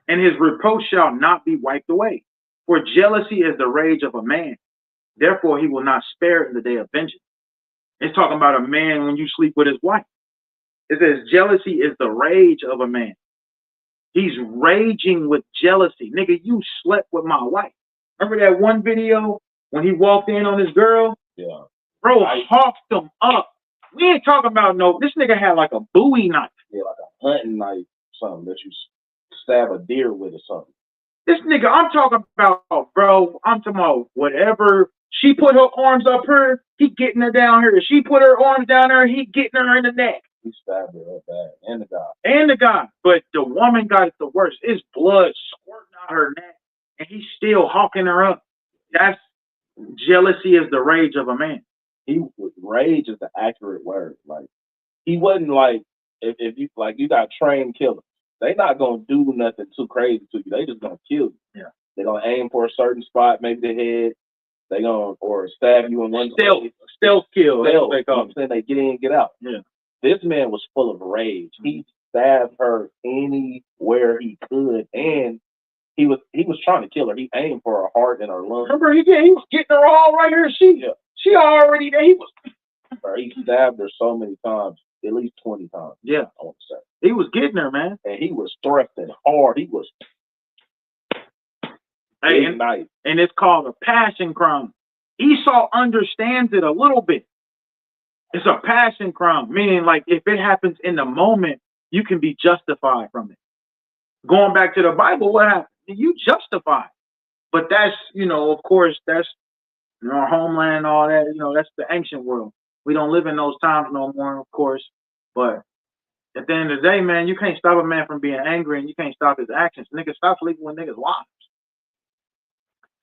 and his reproach shall not be wiped away. For jealousy is the rage of a man. Therefore, he will not spare in the day of vengeance. It's talking about a man when you sleep with his wife. It says, jealousy is the rage of a man. He's raging with jealousy. Nigga, you slept with my wife. Remember that one video when he walked in on his girl? Yeah. Bro, I hawked him up. We ain't talking about no, this nigga had like a Bowie knife. Yeah, like a hunting knife, something that you stab a deer with or something. This nigga, I'm talking about, bro, I'm talking about whatever. She put her arms up her, he getting her down here. She put her arms down there, he getting her in the neck. He stabbed her up bad. And the guy. And the guy. But the woman got it the worst. It's blood squirting out her neck. And he's still hawking her up. That's jealousy is the rage of a man. Rage is the accurate word. Like, he wasn't like, if you, like, you got trained killers. They not going to do nothing too crazy to you. They just going to kill you. Yeah. They're going to aim for a certain spot, maybe the head. They going to, or stab you in one Stealth kill. Stealth. They call Saying they get in, get out. Yeah. This man was full of rage. He stabbed her anywhere he could, and he was trying to kill her. He aimed for her heart and her lungs. Remember, he was getting her all right here. She already there. He stabbed her so many times, at least 20 times. Yeah, I want to say. he was getting her, man. And he was thrusting hard. He was nice. And it's called a passion crime. Esau understands it a little bit. It's a passion crime, meaning like if it happens in the moment, you can be justified from it. Going back to the Bible, what happened? You justified. But that's, of course, that's our homeland and all that. That's the ancient world. We don't live in those times no more, of course. But at the end of the day, man, you can't stop a man from being angry and you can't stop his actions. Niggas, stop sleeping with niggas' wives.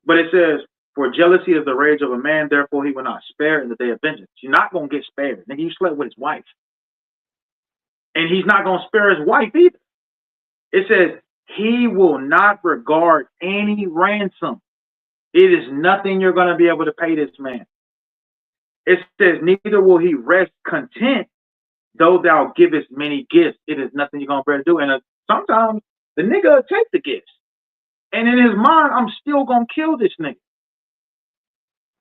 But it says, for jealousy is the rage of a man, therefore he will not spare in the day of vengeance. You're not going to get spared. Nigga, you slept with his wife. And he's not going to spare his wife either. It says, he will not regard any ransom. It is nothing you're going to be able to pay this man. It says, neither will he rest content, though thou givest many gifts. It is nothing you're going to be able to do. And sometimes the nigga will take the gifts. And in his mind, I'm still going to kill this nigga.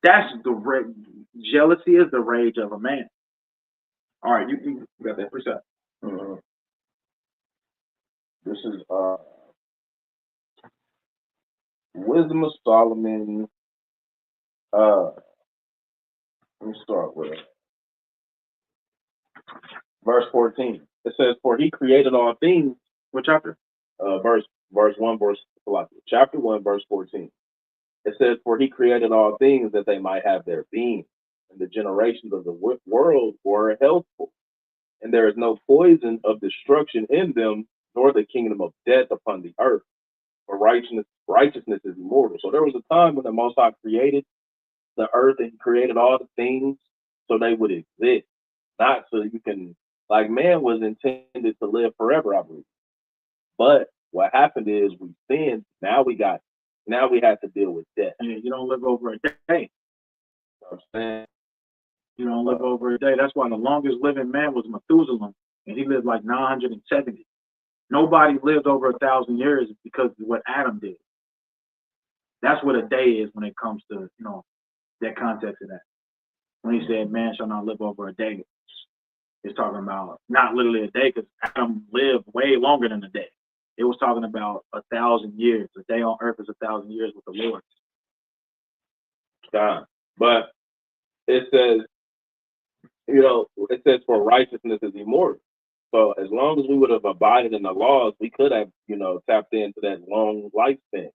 That's the jealousy is the rage of a man. All right, you got that precept. Mm-hmm. This is Wisdom of Solomon. Let me start with verse 14. It says, "For he created all things." What chapter? Verse 1, chapter 1, verse 14. It says, "For he created all things that they might have their being, and the generations of the world were healthful, and there is no poison of destruction in them, nor the kingdom of death upon the earth. For righteousness is immortal." So there was a time when the Most High created the earth and he created all the things so they would exist, not so you can, like, man was intended to live forever, I believe. But what happened is we sinned. Now we had to deal with death. Yeah, you don't live over a day. You know what I'm saying? You don't live over a day. That's why the longest living man was Methuselah, and he lived like 970. Nobody lived over 1,000 years because of what Adam did. That's what a day is when it comes to, that context of that. When he said, man shall not live over a day. It's talking about not literally a day, because Adam lived way longer than a day. It was talking about 1,000 years. A day on earth is 1,000 years with the Lord. God. But it says, it says for righteousness is immortal. So as long as we would have abided in the laws, we could have, tapped into that long lifespan.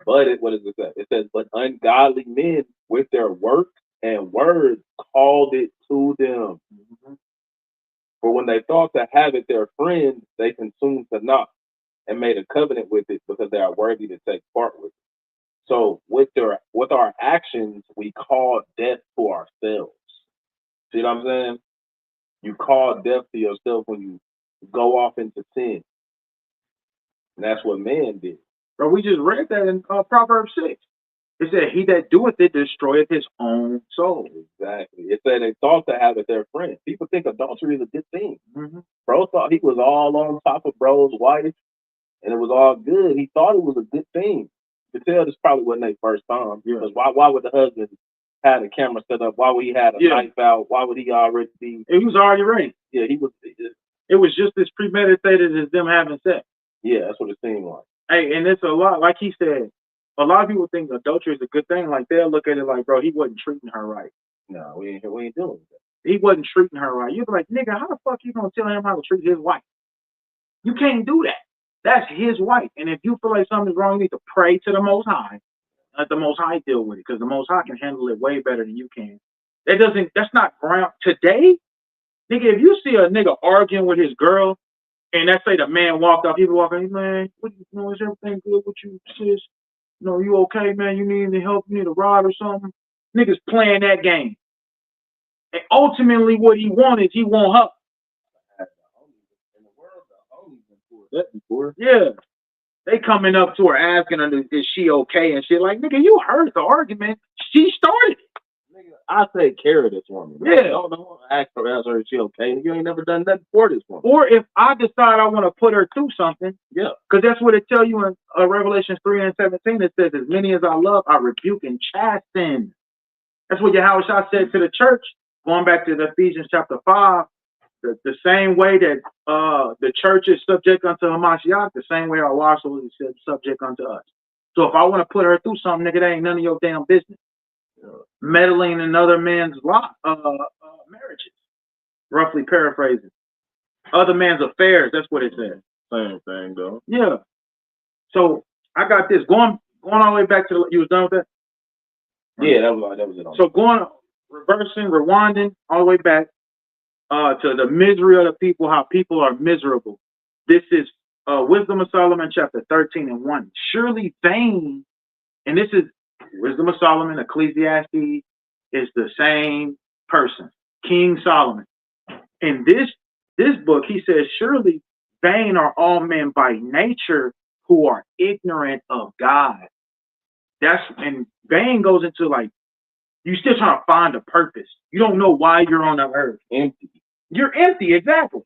But what does it say? It says, but ungodly men with their works and words called it to them. Mm-hmm. For when they thought to have it their friend, they consumed the knot and made a covenant with it because they are worthy to take part with it. So with our actions, we call death to ourselves. See what I'm saying? You call death to yourself when you go off into sin. And that's what man did. Bro, we just read that in Proverbs 6. It said, he that doeth it destroyeth his own soul. Exactly. It said they thought to have it their friend. People think adultery is a good thing. Mm-hmm. Bro thought he was all on top of bro's wife, and it was all good. He thought it was a good thing. You could tell this probably wasn't their first time. Yeah. Because why would the husband have a camera set up? Why would he have a knife out? Why would he already be? He was already ready. Yeah, he was. It was just as premeditated as them having sex. Yeah, that's what it seemed like. Hey, and it's a lot, like he said, a lot of people think adultery is a good thing. Like, they'll look at it like, bro, he wasn't treating her right. No, we ain't doing that. He wasn't treating her right. You'd be like, nigga, how the fuck you gonna tell him how to treat his wife? You can't do that. That's his wife. And if you feel like something's wrong, you need to pray to the Most High. Let the Most High deal with it, because the Most High can handle it way better than you can. That's not ground. Today, nigga, if you see a nigga arguing with his girl, and let's say the man walked up, he be walking, man, is everything good with you, sis? You okay, man? You need any help? You need a ride or something? Niggas playing that game. And ultimately what he wants is he want her. In the world, the homies before. Yeah. They coming up to her asking her, is she okay? And shit. Like, nigga, you heard the argument. She started it. Nigga, I take care of this woman. Yeah. Don't ask her, is she okay? You ain't never done nothing for this woman. Or if I decide I want to put her through something, yeah, because that's what it tell you in Revelation 3:17. It says, as many as I love, I rebuke and chasten. That's what Yahushua said to the church, going back to the Ephesians chapter 5. The same way that the church is subject unto Hamashiach, the same way our Lord is subject unto us. So if I want to put her through something, nigga, that ain't none of your damn business. Meddling in another man's marriages, roughly paraphrasing. Other man's affairs, that's what it says. Same thing, though. Yeah. So I got this. Going all the way back to you was done with that? Yeah, that was it. So reversing, rewinding all the way back to the misery of the people, how people are miserable. This is Wisdom of Solomon, chapter 13:1. Surely vain, and this is Wisdom of Solomon, Ecclesiastes, is the same person, King Solomon. In this book, he says, surely vain are all men by nature who are ignorant of God. And vain goes into like, you're still trying to find a purpose. You don't know why you're on the earth. Empty. You're empty, exactly.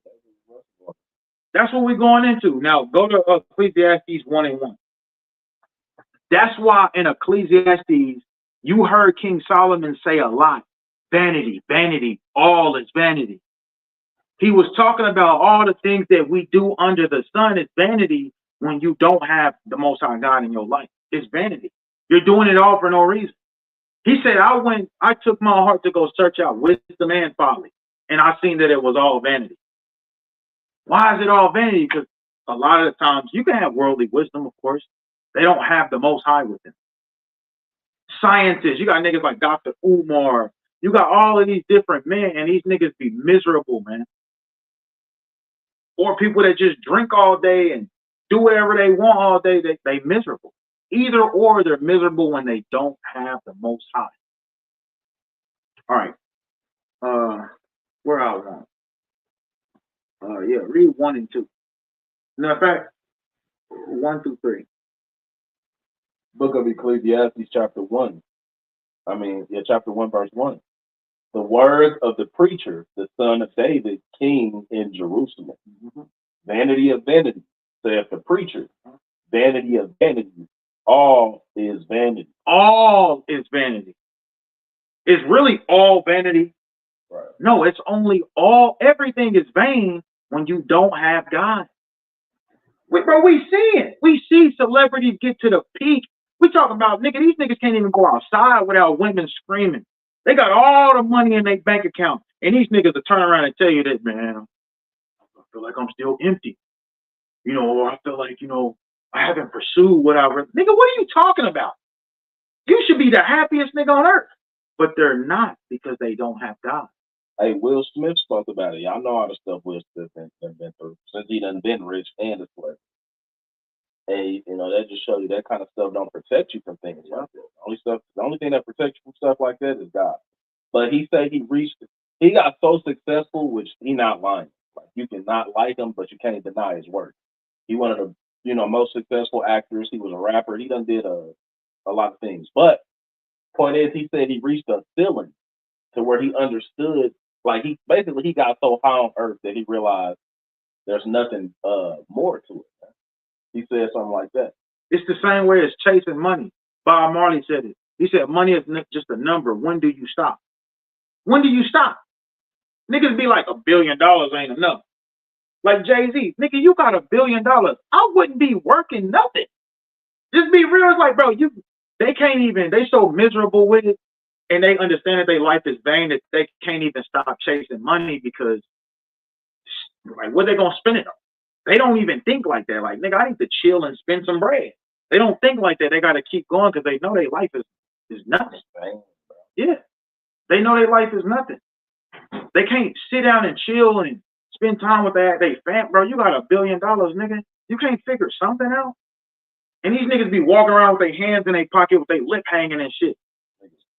That's what we're going into. Now, go to Ecclesiastes 1:1. That's why in Ecclesiastes, you heard King Solomon say a lot, vanity, vanity, all is vanity. He was talking about all the things that we do under the sun is vanity when you don't have the Most High God in your life. It's vanity. You're doing it all for no reason. He said, I took my heart to go search out wisdom and folly, and I seen that it was all vanity. Why is it all vanity? Because a lot of the times you can have worldly wisdom, of course. They don't have the Most High with them. Scientists, you got niggas like Dr. Umar. You got all of these different men, and these niggas be miserable, man. Or people that just drink all day and do whatever they want all day, they miserable. Either or, they're miserable when they don't have the Most High. All right. Where I want? Yeah, read 1 and 2. No, in fact, 1 through 3. Book of Ecclesiastes, chapter 1. Chapter 1, verse 1. The words of the preacher, the son of David, king in Jerusalem. Mm-hmm. Vanity of vanity, saith the preacher. Vanity of vanity. All is vanity. All is vanity. It's really all vanity, Right. No, it's only everything is vain when you don't have God. Bro, we see it. We see celebrities get to the peak. We talk about these niggas can't even go outside without women screaming. They got all the money in their bank account, and these niggas will turn around and tell you that, man, I feel like I'm still empty. Or I feel like, I haven't pursued what I really. Nigga, what are you talking about? You should be the happiest nigga on earth. But they're not because they don't have God. Hey, Will Smith spoke about it. Y'all know all the stuff Will Smith has been through since he done been rich and a slave. Hey, that just shows you that kind of stuff don't protect you from things like that. The only thing that protects you from stuff like that is God. But he said he got so successful, which he not lying. Like you cannot like him, but you can't deny his work. He one of the most successful actors. He was a rapper. He done did a lot of things. But point is, he said he reached a ceiling to where he understood. Like he got so high on earth that he realized there's nothing more to it. He said something like that. It's the same way as chasing money. Bob Marley said it. He said, money is just a number. When do you stop? When do you stop? Niggas be like, $1 billion ain't enough. Like Jay-Z, nigga, you got $1 billion. I wouldn't be working nothing. Just be real. It's like, bro, they can't even, they so miserable with it, and they understand that their life is vain that they can't even stop chasing money because, like, what they gonna spend it on? They don't even think like that. Like, nigga, I need to chill and spend some bread. They don't think like that. They got to keep going because they know their life is nothing. Yeah. They know their life is nothing. They can't sit down and chill and spend time with they fam. Bro, you got $1 billion, nigga. You can't figure something out. And these niggas be walking around with their hands in their pocket with their lip hanging and shit.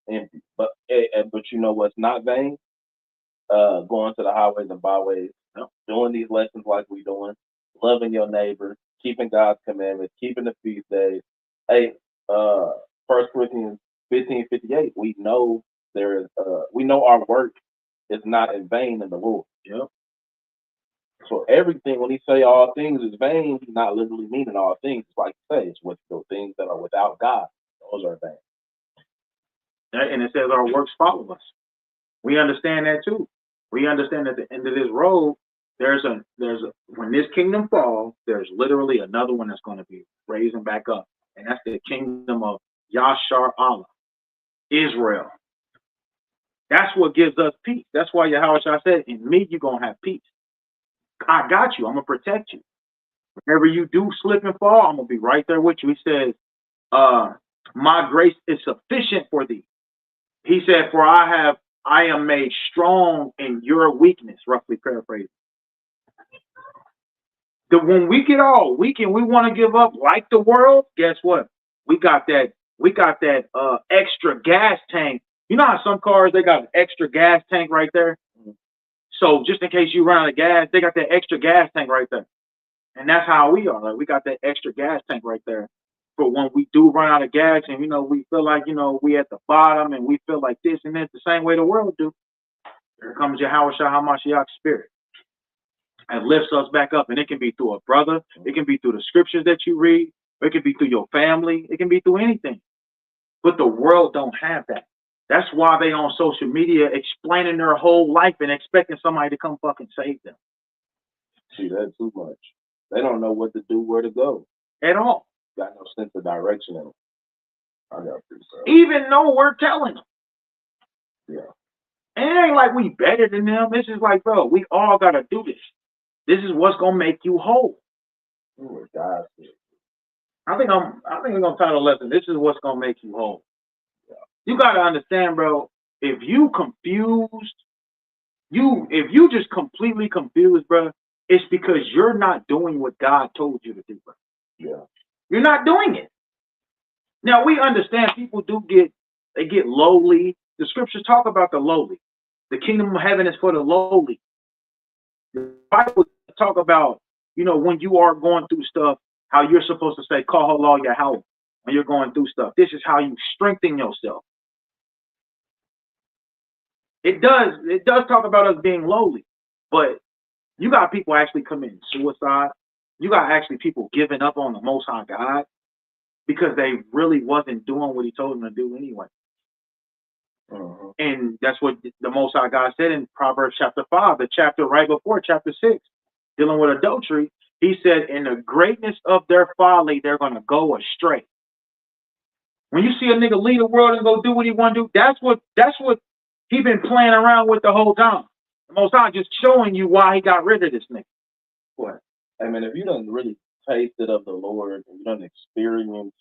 Empty. But you know what's not vain? Going to the highways and byways, doing these lessons like we doing, loving your neighbor, keeping God's commandments, keeping the feast days. Hey, 1 Corinthians 15:58, we know we know our work is not in vain in the Lord. Yep. So everything, when he say all things is vain, he's not literally meaning all things. It's like you say, it's with the things that are without God. Those are vain. And it says our works follow us. We understand that too. We understand at the end of this road, there's a when this kingdom falls, there's literally another one that's going to be raising back up, and that's the kingdom of Yashar Allah, Israel. That's what gives us peace. That's why Yahweh said, in me, you're going to have peace. I got you. I'm going to protect you. Whenever you do slip and fall, I'm going to be right there with you. He says, my grace is sufficient for thee. He said, for I am made strong in your weakness, roughly paraphrasing. When we get all weak and we want to give up like the world, guess what? We got that extra gas tank. You know how some cars, they got an extra gas tank right there? So just in case you run out of gas, they got that extra gas tank right there. And that's how we are. Like, we got that extra gas tank right there. But when we do run out of gas and, we feel like, we at the bottom and we feel like this and that, the same way the world do, here comes Yahweh HaMashiach's spirit and lifts us back up. And it can be through a brother. It can be through the scriptures that you read. It can be through your family. It can be through anything. But the world don't have that. That's why they on social media explaining their whole life and expecting somebody to come fucking save them. See, that's too much. They don't know what to do, where to go. At all. Got no sense of direction in them. I got even though we're telling them. Yeah. And it ain't like we better than them. It's just like, bro, we all got to do this. This is what's going to make you whole. Oh, God. I think we're going to title the lesson, this is what's going to make you whole. You got to understand, bro, if you confused, if you just completely confused, bro, it's because you're not doing what God told you to do, bro. Yeah. You're not doing it. Now, we understand people get lowly. The scriptures talk about the lowly. The kingdom of heaven is for the lowly. The Bible talk about, when you are going through stuff, how you're supposed to say, call Allah Yahweh, when you're going through stuff. This is how you strengthen yourself. It does talk about us being lowly, but you got people actually committing suicide. You got actually people giving up on the Most High God because they really wasn't doing what he told them to do anyway. And that's what the Most High God said in Proverbs chapter 5, the chapter right before chapter 6, dealing with adultery. He said, in the greatness of their folly, they're going to go astray. When you see a nigga leave the world and go do what he want to do, that's what he been playing around with the whole time. The Most High just showing you why he got rid of this nigga. What? I mean, if you don't really taste it of the Lord and you don't experience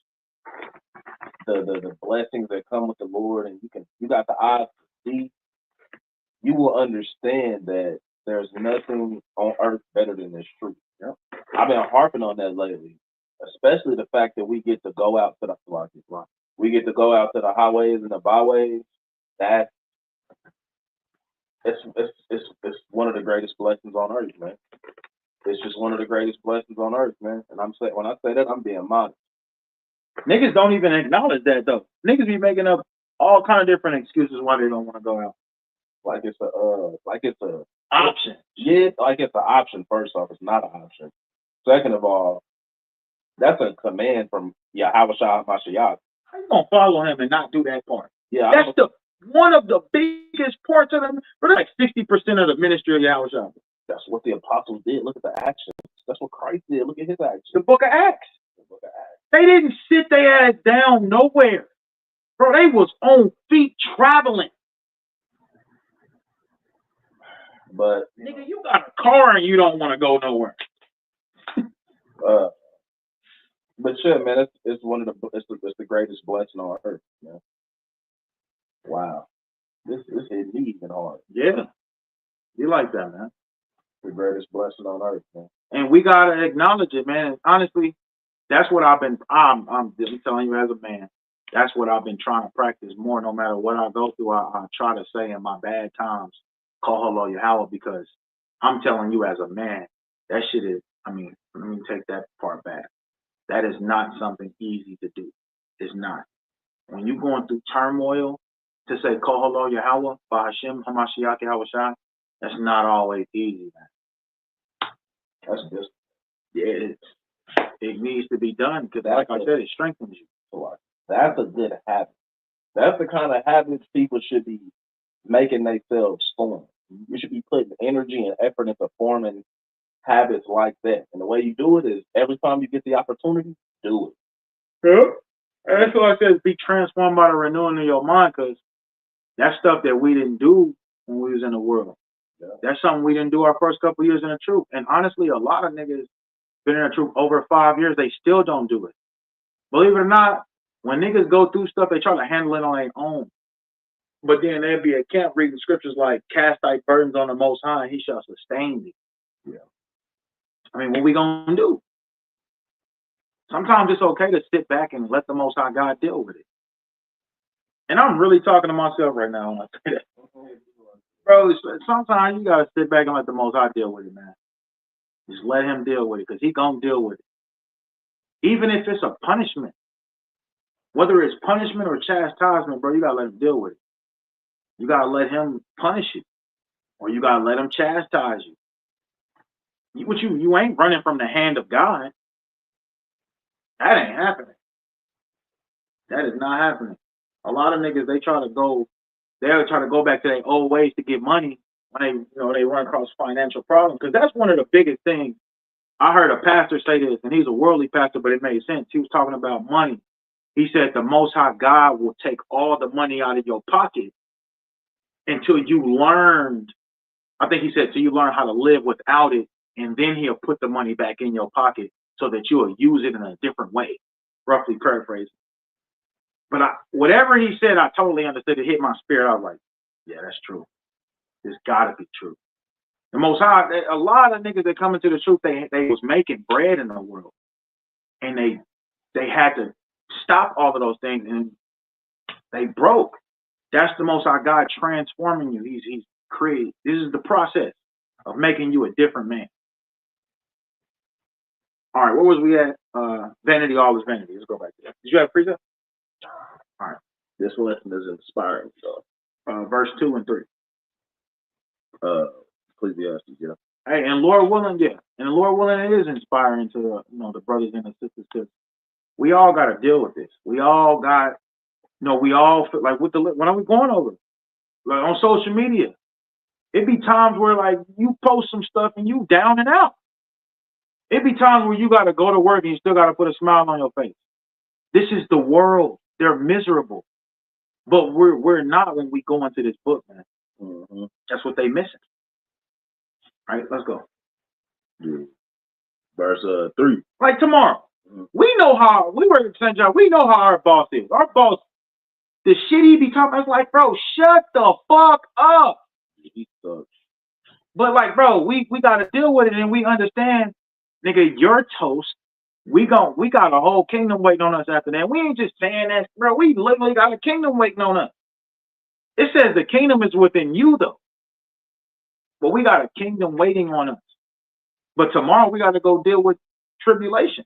the blessings that come with the Lord, and you got the eyes to see, you will understand that there's nothing on earth better than this truth. Yep. I've been harping on that lately, especially the fact that we get to go out to we get to go out to the highways and the byways. That it's one of the greatest blessings on earth, man. It's just one of the greatest blessings on earth, man. And when I say that, I'm being modest. Niggas don't even acknowledge that though. Niggas be making up all kind of different excuses why they don't want to go out. Like it's a Option. Yeah, like it's an option. First off, it's not an option. Second of all, that's a command from Yahweh Shah Mashiach. How you gonna follow him and not do that part? Yeah, that's one of the biggest parts of them. Like 60% of the ministry of Yahweh Shah. That's what the apostles did. Look at the actions. That's what Christ did. Look at his actions. The book of Acts. They didn't sit their ass down nowhere. Bro, they was on feet traveling. But nigga, you got a car and you don't want to go nowhere. But yeah, man, it's the greatest blessing on earth, man. Wow. This hit me even hard. Yeah. You like that, man. The greatest blessing on earth, man. And we gotta acknowledge it, man. And honestly, that's what I'm telling you as a man, that's what I've been trying to practice more. No matter what I go through, I try to say in my bad times, call hello Yahweh, because I'm telling you as a man, that shit is, let me take that part back. That is not something easy to do. It's not. When you're going through turmoil, to say call hello Yahweh, Bahashem, Hamashiach, Yahweh Shai, that's not always easy, man. That's just, it needs to be done, because like I said, it strengthens you. That's a good habit. That's the kind of habits people should be making themselves form. You should be putting energy and effort into forming habits like that. And the way you do it is every time you get the opportunity, do it. Yeah. And that's why I said be transformed by the renewing of your mind, because that's stuff that we didn't do when we was in the world. Yeah. That's something we didn't do our first couple of years in the truth. And honestly, a lot of niggas been in the truth over 5 years, they still don't do it. Believe it or not, when niggas go through stuff, they try to handle it on their own. But then they'll be at camp reading scriptures like, cast thy burdens on the Most High, and he shall sustain thee. Yeah. I mean, what we gonna do? Sometimes it's okay to sit back and let the Most High God deal with it. And I'm really talking to myself right now when I say that. Bro, sometimes you gotta sit back and let the Most High deal with it, man. Just let him deal with it, because he gonna deal with it. Even if it's a punishment. Whether it's punishment or chastisement, bro, you gotta let him deal with it. You gotta let him punish you. Or you gotta let him chastise you. You ain't running from the hand of God. That ain't happening. That is not happening. A lot of niggas, they'll try to go back to their old ways to get money when they run across financial problems. Because that's one of the biggest things. I heard a pastor say this, and he's a worldly pastor, but it made sense. He was talking about money. He said the Most High God will take all the money out of your pocket until you learned, I think he said, till you learn how to live without it, and then he'll put the money back in your pocket so that you'll use it in a different way, roughly paraphrasing. But whatever he said, I totally understood. It hit my spirit. I was like, yeah, that's true. It's got to be true. The Most High, a lot of niggas that come into the truth, they was making bread in the world. And they had to stop all of those things, and they broke. That's the Most High God transforming you. He's created. This is the process of making you a different man. All right, where was we at? Vanity, all is vanity. Let's go back to that. Did you have a precept? All right. This lesson is inspiring. So, verse 2 and 3. Ecclesiastes, yeah. Hey, and Lord willing, yeah. And Lord willing, it is inspiring to the brothers and the sisters. We all got to deal with this. We all got We all feel like when are we going over? Like on social media, it be times where like you post some stuff and you down and out. It be times where you got to go to work and you still got to put a smile on your face. This is the world. They're miserable, but we're not when we go into this book, man. Mm-hmm. That's what they missing. All right, let's go. Yeah. Verse 3. Like tomorrow, we know how we work at St. John. We know how our boss is. Our boss, the shit he be talking, it's like, bro, shut the fuck up. He sucks. But like, bro, we got to deal with it, and we understand, nigga, you're toast. We got a whole kingdom waiting on us after that. We ain't just saying that, bro. We literally got a kingdom waiting on us. It says the kingdom is within you, though. But we got a kingdom waiting on us. But tomorrow we got to go deal with tribulation.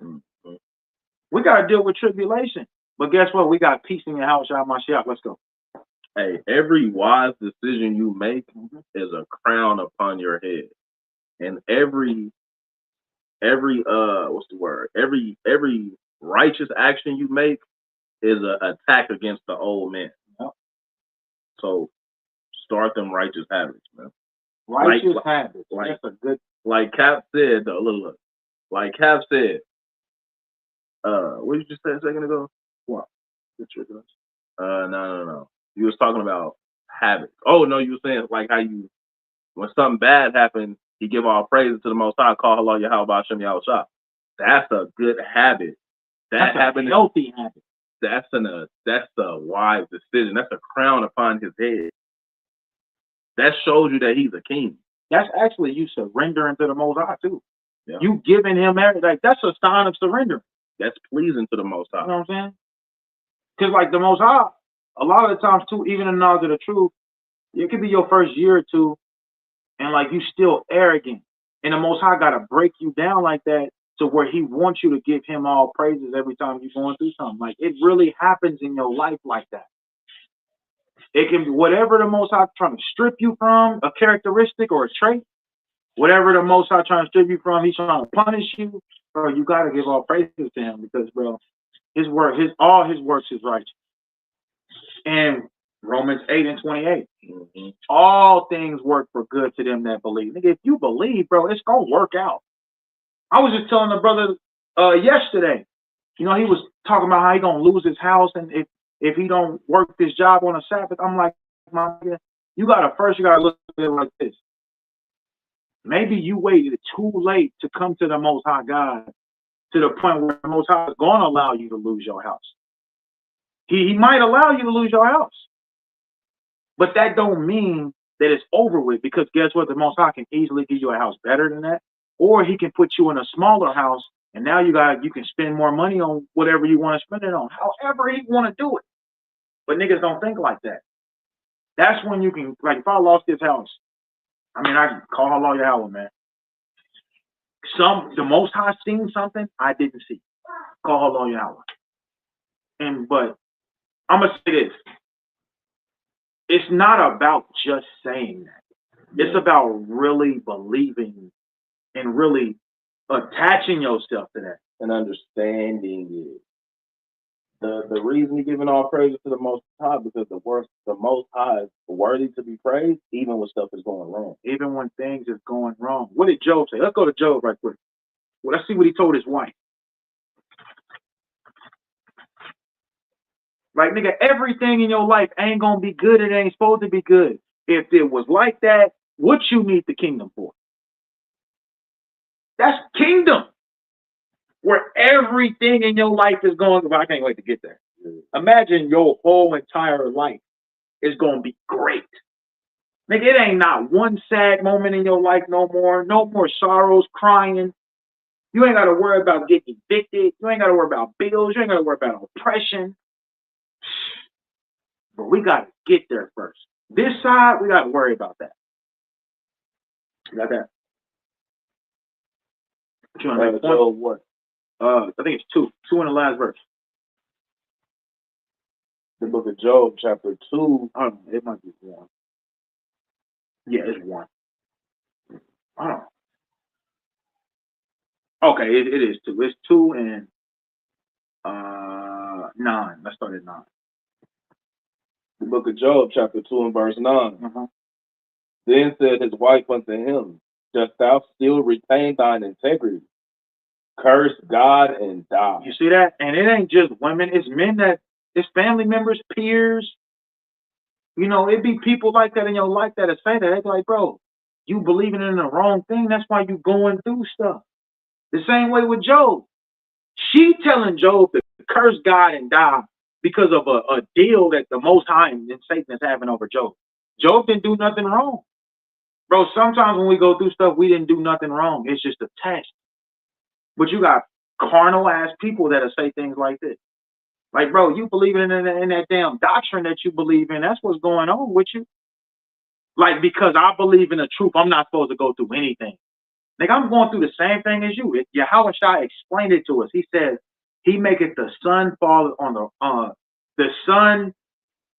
Mm-hmm. We got to deal with tribulation. But guess what? We got peace in your house, y'all. My shop. Let's go. Hey, every wise decision you make is a crown upon your head, and every what's the word? Every righteous action you make is an attack against the old man. Yep. So start them righteous habits, man. Righteous habits. That's a good. Like Cap said, though. Look. Like Cap said. What did you say a second ago? What? The tribulation. No. You was talking about habits. Oh no, you were saying like how you, when something bad happens, you give all praises to the Most High. Call Allah Yahweh Shem Yahushua. That's a good habit. That's a healthy habit. That's a wise decision. That's a crown upon his head. That shows you that he's a king. That's actually you surrendering to the Most High too. Yeah. You giving him everything. Like, that's a sign of surrender. That's pleasing to the Most High. You know what I'm saying? Because like the Most High, a lot of the times too, even in the knowledge of the truth, it could be your first year or two, and like you still arrogant, and the Most High got to break you down like that to where He wants you to give Him all praises every time you're going through something. Like it really happens in your life like that. It can be whatever the Most High trying to strip you from, a characteristic or a trait. Whatever the Most High trying to strip you from, He's trying to punish you, bro. You got to give all praises to Him because, bro, His work, all His works is righteous. And Romans 8:28, all things work for good to them that believe. Nigga, if you believe, bro, it's gonna work out. I was just telling the brother yesterday, he was talking about how he gonna lose his house and if he don't work this job on a Sabbath. I'm like, you gotta look at it like this. Maybe you waited too late to come to the Most High God to the point where the Most High is gonna allow you to lose your house. He might allow you to lose your house. But that don't mean that it's over with, because guess what? The Most High can easily give you a house better than that. Or He can put you in a smaller house and now you can spend more money on whatever you want to spend it on, however He want to do it. But niggas don't think like that. That's when you can, like, if I lost this house, I can call Allah Yahweh, man. The Most High seen something I didn't see. Call Allah Yahweh. But I'm going to say this. It's not about just saying that. It's about really believing and really attaching yourself to that. And understanding it. The reason He's giving all praises to the Most High, because the Most High is worthy to be praised, even when stuff is going wrong. Even when things is going wrong. What did Job say? Let's go to Job right quick. Well, let's see what he told his wife. Like, nigga, everything in your life ain't gonna be good. It ain't supposed to be good. If it was like that, what you need the kingdom for? That's kingdom. Where everything in your life is going. I can't wait to get there. Imagine your whole entire life is gonna be great. Nigga, it ain't not one sad moment in your life no more. No more sorrows, crying. You ain't gotta worry about getting evicted. You ain't gotta worry about bills. You ain't gotta worry about oppression. But we got to get there first. This side, we got to worry about that. You got that? So what? I think it's 2. 2 in the last verse. The book of Job, chapter 2. I don't know. It might be 1. Yeah, it's 1. I don't know. Okay, it is 2. It's 2 and 9. Let's start at 9. The book of Job, chapter 2 and verse 9. Uh-huh. Then said his wife unto him, dost thou still retain thine integrity? Curse God and die. You see that? And it ain't just women, it's men it's family members, peers. You know, it be people like that in your life that say that. They be like, bro, you believing in the wrong thing. That's why you going through stuff. The same way with Job. She telling Job to curse God and die because of a deal that the Most High and Satan is having over Job. Job didn't do nothing wrong. Bro, sometimes when we go through stuff, we didn't do nothing wrong. It's just a test. But you got carnal ass people that'll say things like this. Like, bro, you believe in that damn doctrine that you believe in. That's what's going on with you. Like, because I believe in the truth, I'm not supposed to go through anything. Like, I'm going through the same thing as you. Yahweh Shai explained it to us. He said, he maketh the sun fall on the sun.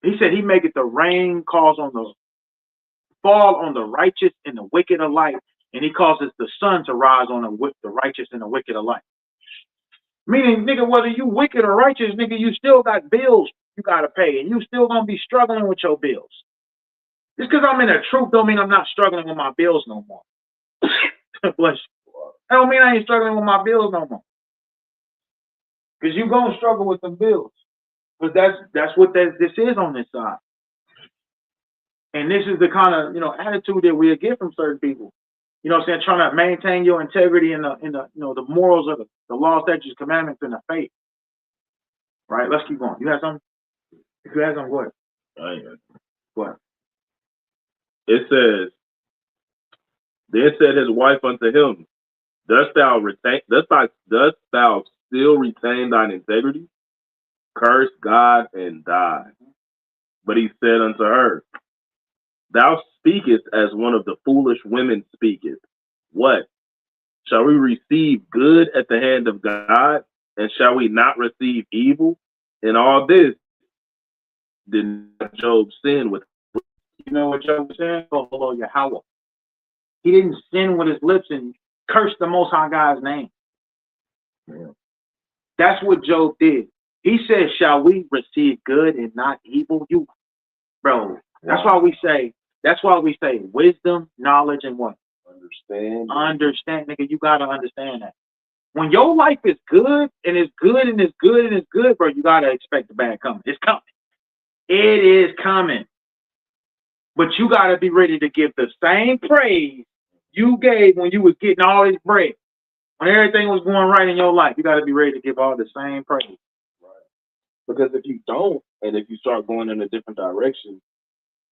He said, he maketh the rain fall on the righteous and the wicked alike. And he causes the sun to rise on the righteous and the wicked alike. Meaning, nigga, whether you wicked or righteous, nigga, you still got bills you got to pay. And you still going to be struggling with your bills. Just because I'm in the truth don't mean I'm not struggling with my bills no more. Bless you. That don't mean I ain't struggling with my bills no more. Because you're going to struggle with some bills. Because that's what this is on this side. And this is the kind of, attitude that we get from certain people. You know what I'm saying? Trying to maintain your integrity in the the morals of the law, statutes, commandments, and the faith. Right? Let's keep going. You have something? If you have something, go ahead. Go ahead. It says, then said his wife unto him, dost thou still retain thine integrity? Curse God and die. But he said unto her, thou speakest as one of the foolish women speaketh. What? Shall we receive good at the hand of God, and shall we not receive evil? In all this did Job sin with? You know what Job was saying? Oh, hello, Yahweh. He didn't sin with his lips and curse the Most High God's name. Yeah. That's what Job did. He said, shall we receive good and not evil? Bro, that's why we say wisdom, knowledge, and what? Understand, nigga, you gotta understand that. When your life is good and it's good and it's good and it's good, bro, you gotta expect the bad coming. It's coming. It is coming. But you gotta be ready to give the same praise you gave when you was getting all this bread. When everything was going right in your life, you gotta be ready to give all the same praise. Right. Because if you don't, and if you start going in a different direction,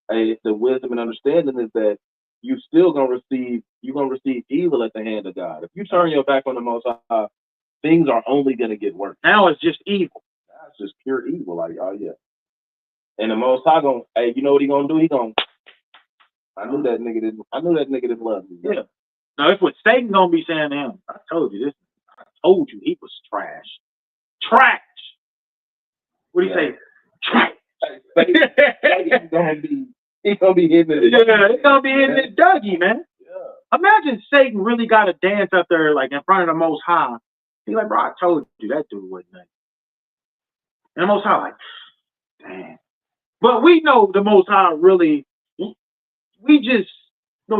the wisdom and understanding is that you're gonna receive evil at the hand of God. If you turn your back on the Most High, things are only gonna get worse. Now it's just evil. Now it's just pure evil. Like, oh yeah. And the Most High you know what he gonna do? I knew that nigga didn't love me. Yeah. Now it's what Satan gonna be saying to him. I told you this. I told you he was trash. Trash. What do you say? Trash. He's gonna be hitting it. Yeah, he's gonna be hitting it Dougie, man. Yeah. Imagine Satan really got to dance up there like in front of the Most High. He's like, bro, I told you that dude wasn't nice. And the Most High like, damn. But we know the Most High really. We just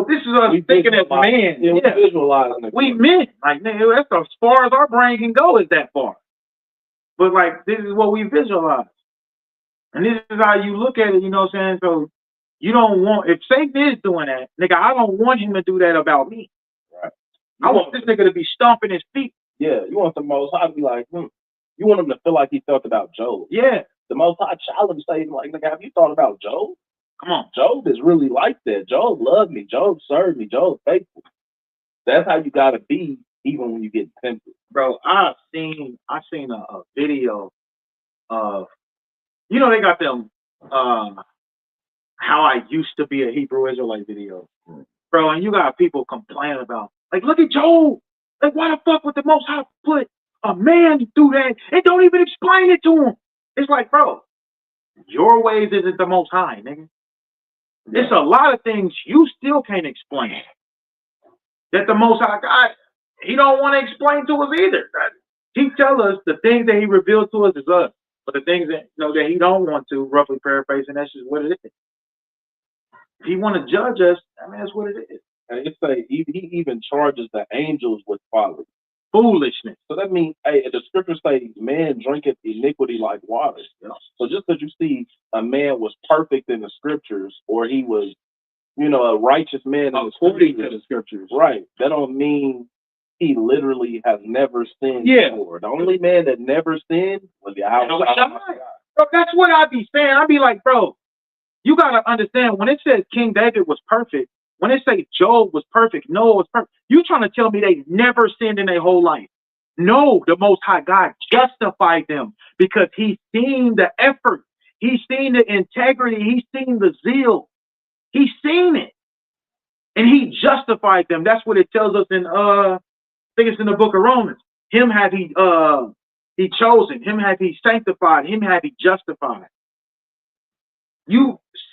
this is us thinking as man. Yeah, we visualizing it. We meant like that's as far as our brain can go is that far. But like this is what we visualize. And this is how you look at it, you know what I'm saying? So you don't want if Satan is doing that, nigga, I don't want him to do that about me. Right. I want this nigga to be stomping his feet. Yeah, you want the Most High to be like, You want him to feel like he felt about Job. Yeah. The Most High challenge Satan like, nigga, have you thought about Job? Come on. Job is really like that. Job loved me. Job served me. Job faithful. That's how you gotta be, even when you get tempted. Bro, I seen a video of, they got them how I used to be a Hebrew Israelite video. Bro, and you got people complaining about, like, look at Job. Like, why the fuck would the Most High put a man through that and don't even explain it to him? It's like, bro, your ways isn't the Most High, nigga. There's a lot of things you still can't explain that the Most High God, he don't want to explain to us either. He tell us the things that he revealed to us is us. But the things that that he don't want to, roughly paraphrasing, that's just what it is. If he want to judge us, I mean that's what it is. And it say he even charges the angels with folly. Foolishness. So that means, hey, the scripture says, man drinketh iniquity like water. So just because you see a man was perfect in the scriptures, or he was, a righteous man in according to the scriptures, right? That don't mean he literally has never sinned before. The only man that never sinned was Yahweh. Bro, that's what I be saying. I be like, bro, you gotta understand when it says King David was perfect. When it say Job was perfect, Noah was perfect, you trying to tell me they never sinned in their whole life? No, the Most High God justified them because He's seen the effort, He's seen the integrity, He's seen the zeal, He's seen it, and He justified them. That's what it tells us in I think it's in the book of Romans. Him have He chosen, Him have He sanctified, Him have He justified.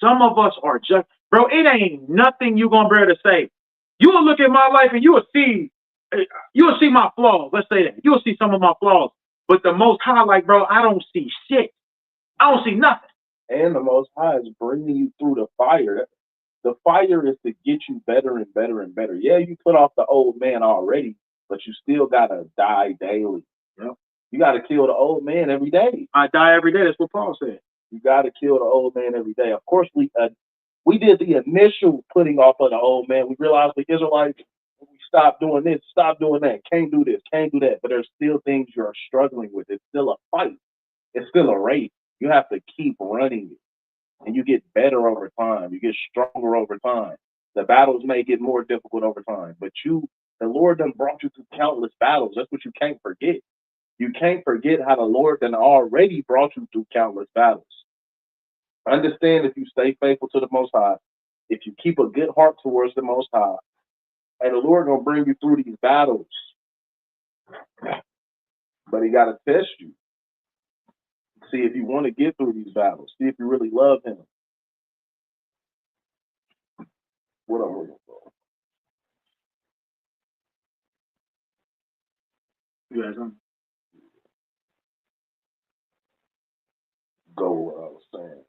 Some of us are just, bro, it ain't nothing you gonna be able to say. You will look at my life and you will see my flaws. Let's say that. You will see some of my flaws. But the Most High, like, bro, I don't see shit. I don't see nothing. And the Most High is bringing you through the fire. The fire is to get you better and better and better. Yeah, you put off the old man already, but you still gotta die daily. Yep. You gotta kill the old man every day. I die every day. That's what Paul said. You got to kill the old man every day. Of course, we did the initial putting off of the old man. We realized the Israelites, we stopped doing this, stop doing that, can't do this, can't do that. But there's still things you're struggling with. It's still a fight. It's still a race. You have to keep running it. And you get better over time. You get stronger over time. The battles may get more difficult over time. But the Lord done brought you through countless battles. That's what you can't forget. You can't forget how the Lord done already brought you through countless battles. Understand, if you stay faithful to the Most High, if you keep a good heart towards the Most High, and the Lord gonna bring you through these battles. But He gotta test you. See if you want to get through these battles. See if you really love Him. What I'm looking for. You guys on? Go what I was saying.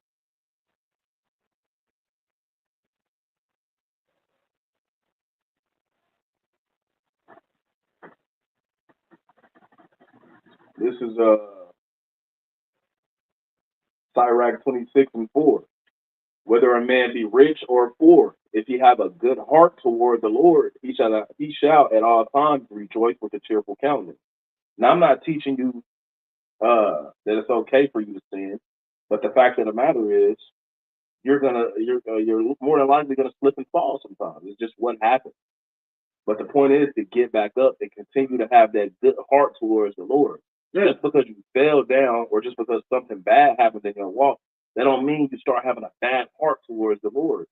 This is Sirach 26:4. Whether a man be rich or poor, if he have a good heart toward the Lord, he shall at all times rejoice with a cheerful countenance. Now, I'm not teaching you that it's okay for you to sin, but the fact of the matter is, you're more than likely gonna slip and fall sometimes. It's just what happens. But the point is to get back up and continue to have that good heart towards the Lord. Just because you fell down or just because something bad happened in your walk, that don't mean you start having a bad heart towards the Lord.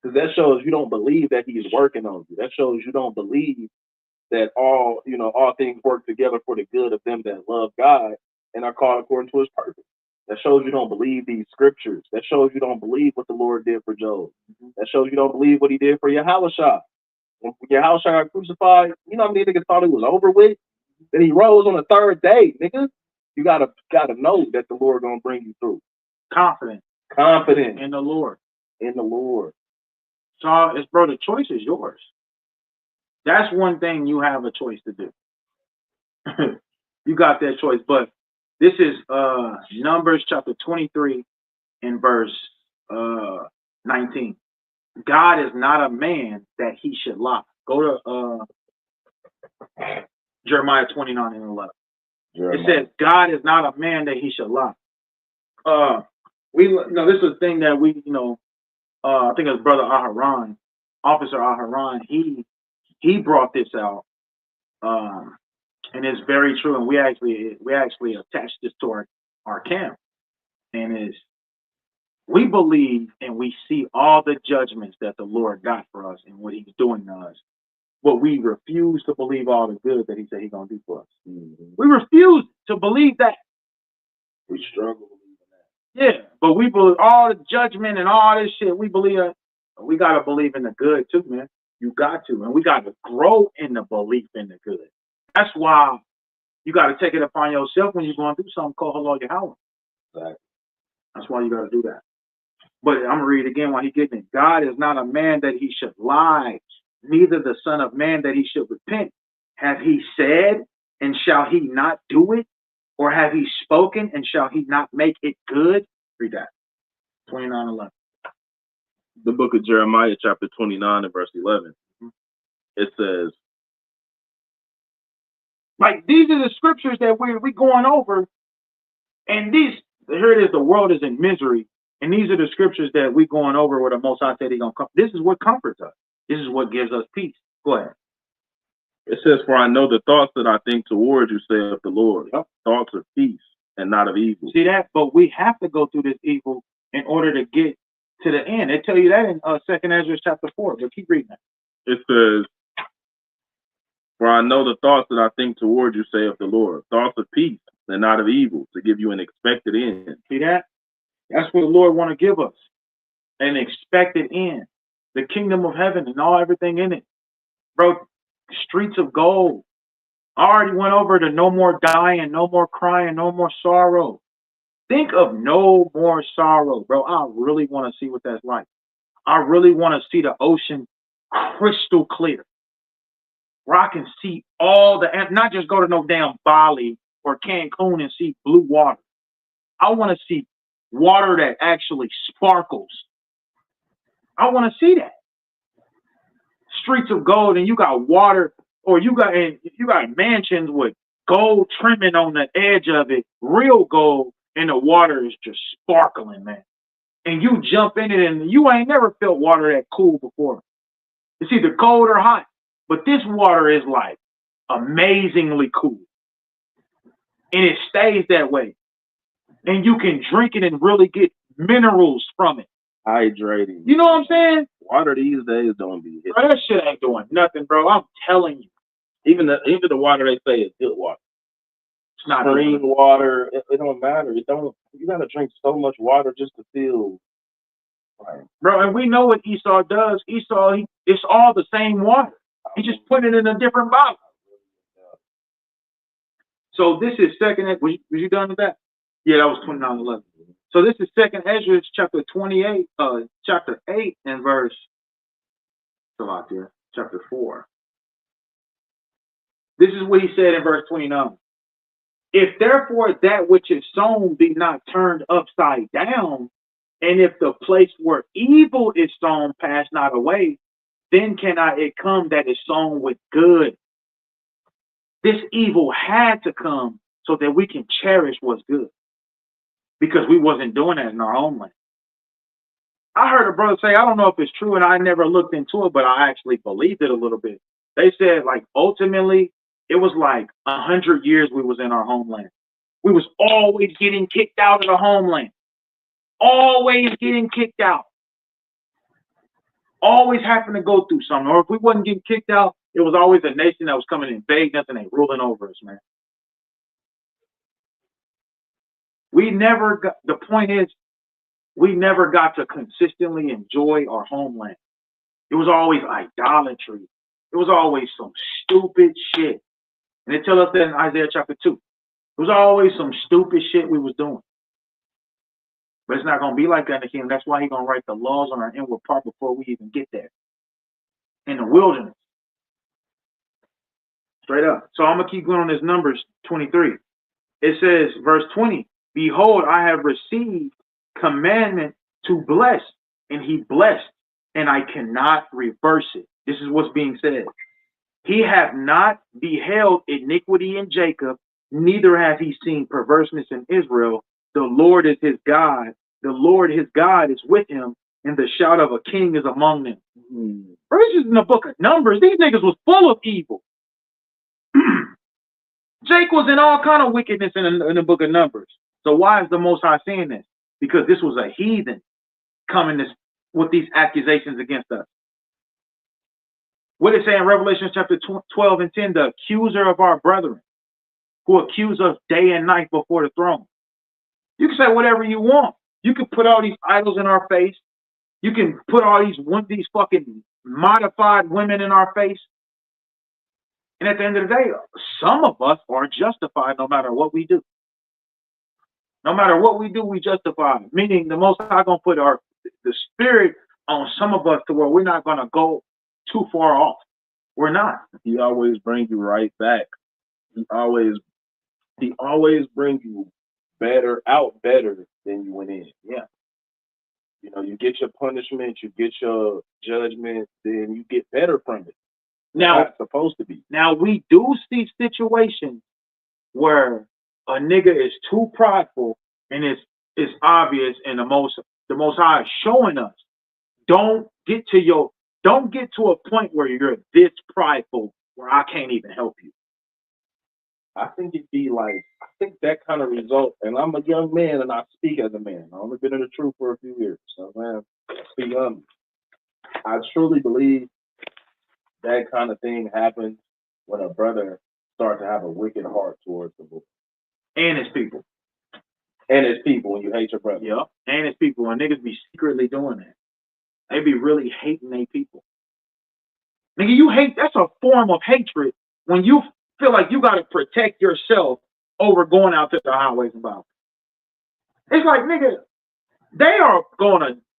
Because that shows you don't believe that He is working on you. That shows you don't believe that all things work together for the good of them that love God and are called according to His purpose. That shows you don't believe these scriptures. That shows you don't believe what the Lord did for Job. That shows you don't believe what He did for Yahushua. When Yahushua got crucified, you know how many niggas thought it was over with? Then He rose on the third day, nigga. You gotta know that the Lord gonna bring you through. Confident in the Lord. So, bro, the choice is yours. That's one thing you have a choice to do. You got that choice. But this is Numbers chapter 23 and verse 19. God is not a man that He should lie. Go to Jeremiah 29 and 11. It says, God is not a man that He should lie. This is a thing that we, I think it was Brother Aharon, Officer Aharon, he brought this out. And it's very true. And we actually attached this to our camp. And we believe and we see all the judgments that the Lord got for us and what He's doing to us. But we refuse to believe all the good that He said He's going to do for us. Mm-hmm. We refuse to believe that. We struggle believing that. Yeah, but we believe all the judgment and all this shit. We believe it. We got to believe in the good too, man. You got to. And we got to grow in the belief in the good. That's why You got to take it upon yourself when you're going through something called Hello Yahweh. Exactly. That's why you got to do that. But I'm going to read it again while he getting it. God is not a man that he should lie, neither the son of man that he should repent. Have he said, and shall he not do it? Or have he spoken, and shall he not make it good? Read that. 29:11. The book of Jeremiah, chapter 29 and verse 11. It says, like, these are the scriptures that we're going over. And here it is, the world is in misery. And these are the scriptures that we're going over where the Most High said he's going to come. This is what comforts us. This is what gives us peace. Go ahead. it says, for I know the thoughts that I think towards you, saith the Lord, thoughts of peace and not of evil. See that? But we have to go through this evil in order to get to the end. They tell you that in 2 Ezra chapter 4. But keep reading that. It says, for I know the thoughts that I think towards you, saith the Lord, thoughts of peace and not of evil, to give you an expected end. See that? That's what the Lord want to give us. An expected end. The kingdom of heaven and everything in it. Bro, streets of gold. I already went over to no more dying, no more crying, no more sorrow. Think of no more sorrow, bro. I really want to see what that's like. I really want to see the ocean crystal clear. Where I can see all the, not just go to no damn Bali or Cancun and see blue water. I want to see water that actually sparkles. I want to see that. Streets of gold, and you got water, or you got mansions with gold trimming on the edge of it, real gold, and the water is just sparkling, man. And you jump in it, and you ain't never felt water that cool before. It's either cold or hot, but this water is like amazingly cool, and it stays that way. And you can drink it and really get minerals from it. Hydrating. You know what I'm saying? Water these days don't be hitting. Bro, that shit ain't doing nothing, bro. I'm telling you. Even the water they say is good water. It's not Spring water, it don't matter. You gotta drink so much water just to feel right. Bro, and we know what Esau does. Esau, it's all the same water. He just put it in a different bottle. So this is second. Was you done with that? Yeah, that was 29:11. So this is 2 Ezra chapter 28, chapter 8 and verse. Chapter 4. This is what he said in verse 29. If therefore that which is sown be not turned upside down, and if the place where evil is sown pass not away, then cannot it come that is sown with good. This evil had to come so that we can cherish what's good. Because we wasn't doing that in our own land. I heard a brother say, I don't know if it's true, and I never looked into it, but I actually believed it a little bit. They said, like, ultimately, it was like 100 years we was in our homeland. We was always getting kicked out of the homeland. Always getting kicked out. Always having to go through something. Or if we wasn't getting kicked out, it was always a nation that was coming and invading us and they ruling over us, man. The point is, we never got to consistently enjoy our homeland. It was always idolatry. It was always some stupid shit. And they tell us that in Isaiah chapter 2. It was always some stupid shit we was doing. But it's not going to be like that in the kingdom. That's why he's going to write the laws on our inward part before we even get there. In the wilderness. Straight up. So I'm going to keep going on this Numbers 23. It says, verse 20, behold, I have received commandment to bless, and he blessed, and I cannot reverse it. This is what's being said. He hath not beheld iniquity in Jacob, neither hath he seen perverseness in Israel. The Lord is his God. The Lord his God is with him, and the shout of a king is among them. Bro, this is in the book of Numbers. These niggas was full of evil. Jake was in all kind of wickedness in the book of Numbers. So why is the Most High saying this? Because this was a heathen coming with these accusations against us. What did it say in Revelation chapter 12 and 10? The accuser of our brethren, who accuse us day and night before the throne. You can say whatever you want. You can put all these idols in our face. You can put all these fucking modified women in our face. And at the end of the day, some of us are justified no matter what we do. No matter what we do, we justify. Meaning the Most High gonna put the spirit on some of us to where we're not gonna go too far off. We're not. He always brings you right back. He always brings you better than you went in. Yeah. You know, you get your punishment, you get your judgment, then you get better from it. Now it's supposed to be. Now we do see situations where a nigga is too prideful, and it's obvious, and the most High is showing us, don't get to a point where you're this prideful where I can't even help you. I think that kind of result, and I'm a young man and I speak as a man. I've only been in the truth for a few years, so man, I speak I truly believe that kind of thing happens when a brother starts to have a wicked heart towards the Lord. And his people. And his people, when you hate your brother. Yep. And his people. And niggas be secretly doing that. They be really hating their people. Nigga, you hate, that's a form of hatred when you feel like you got to protect yourself over going out to the highways and byways. It's like, nigga,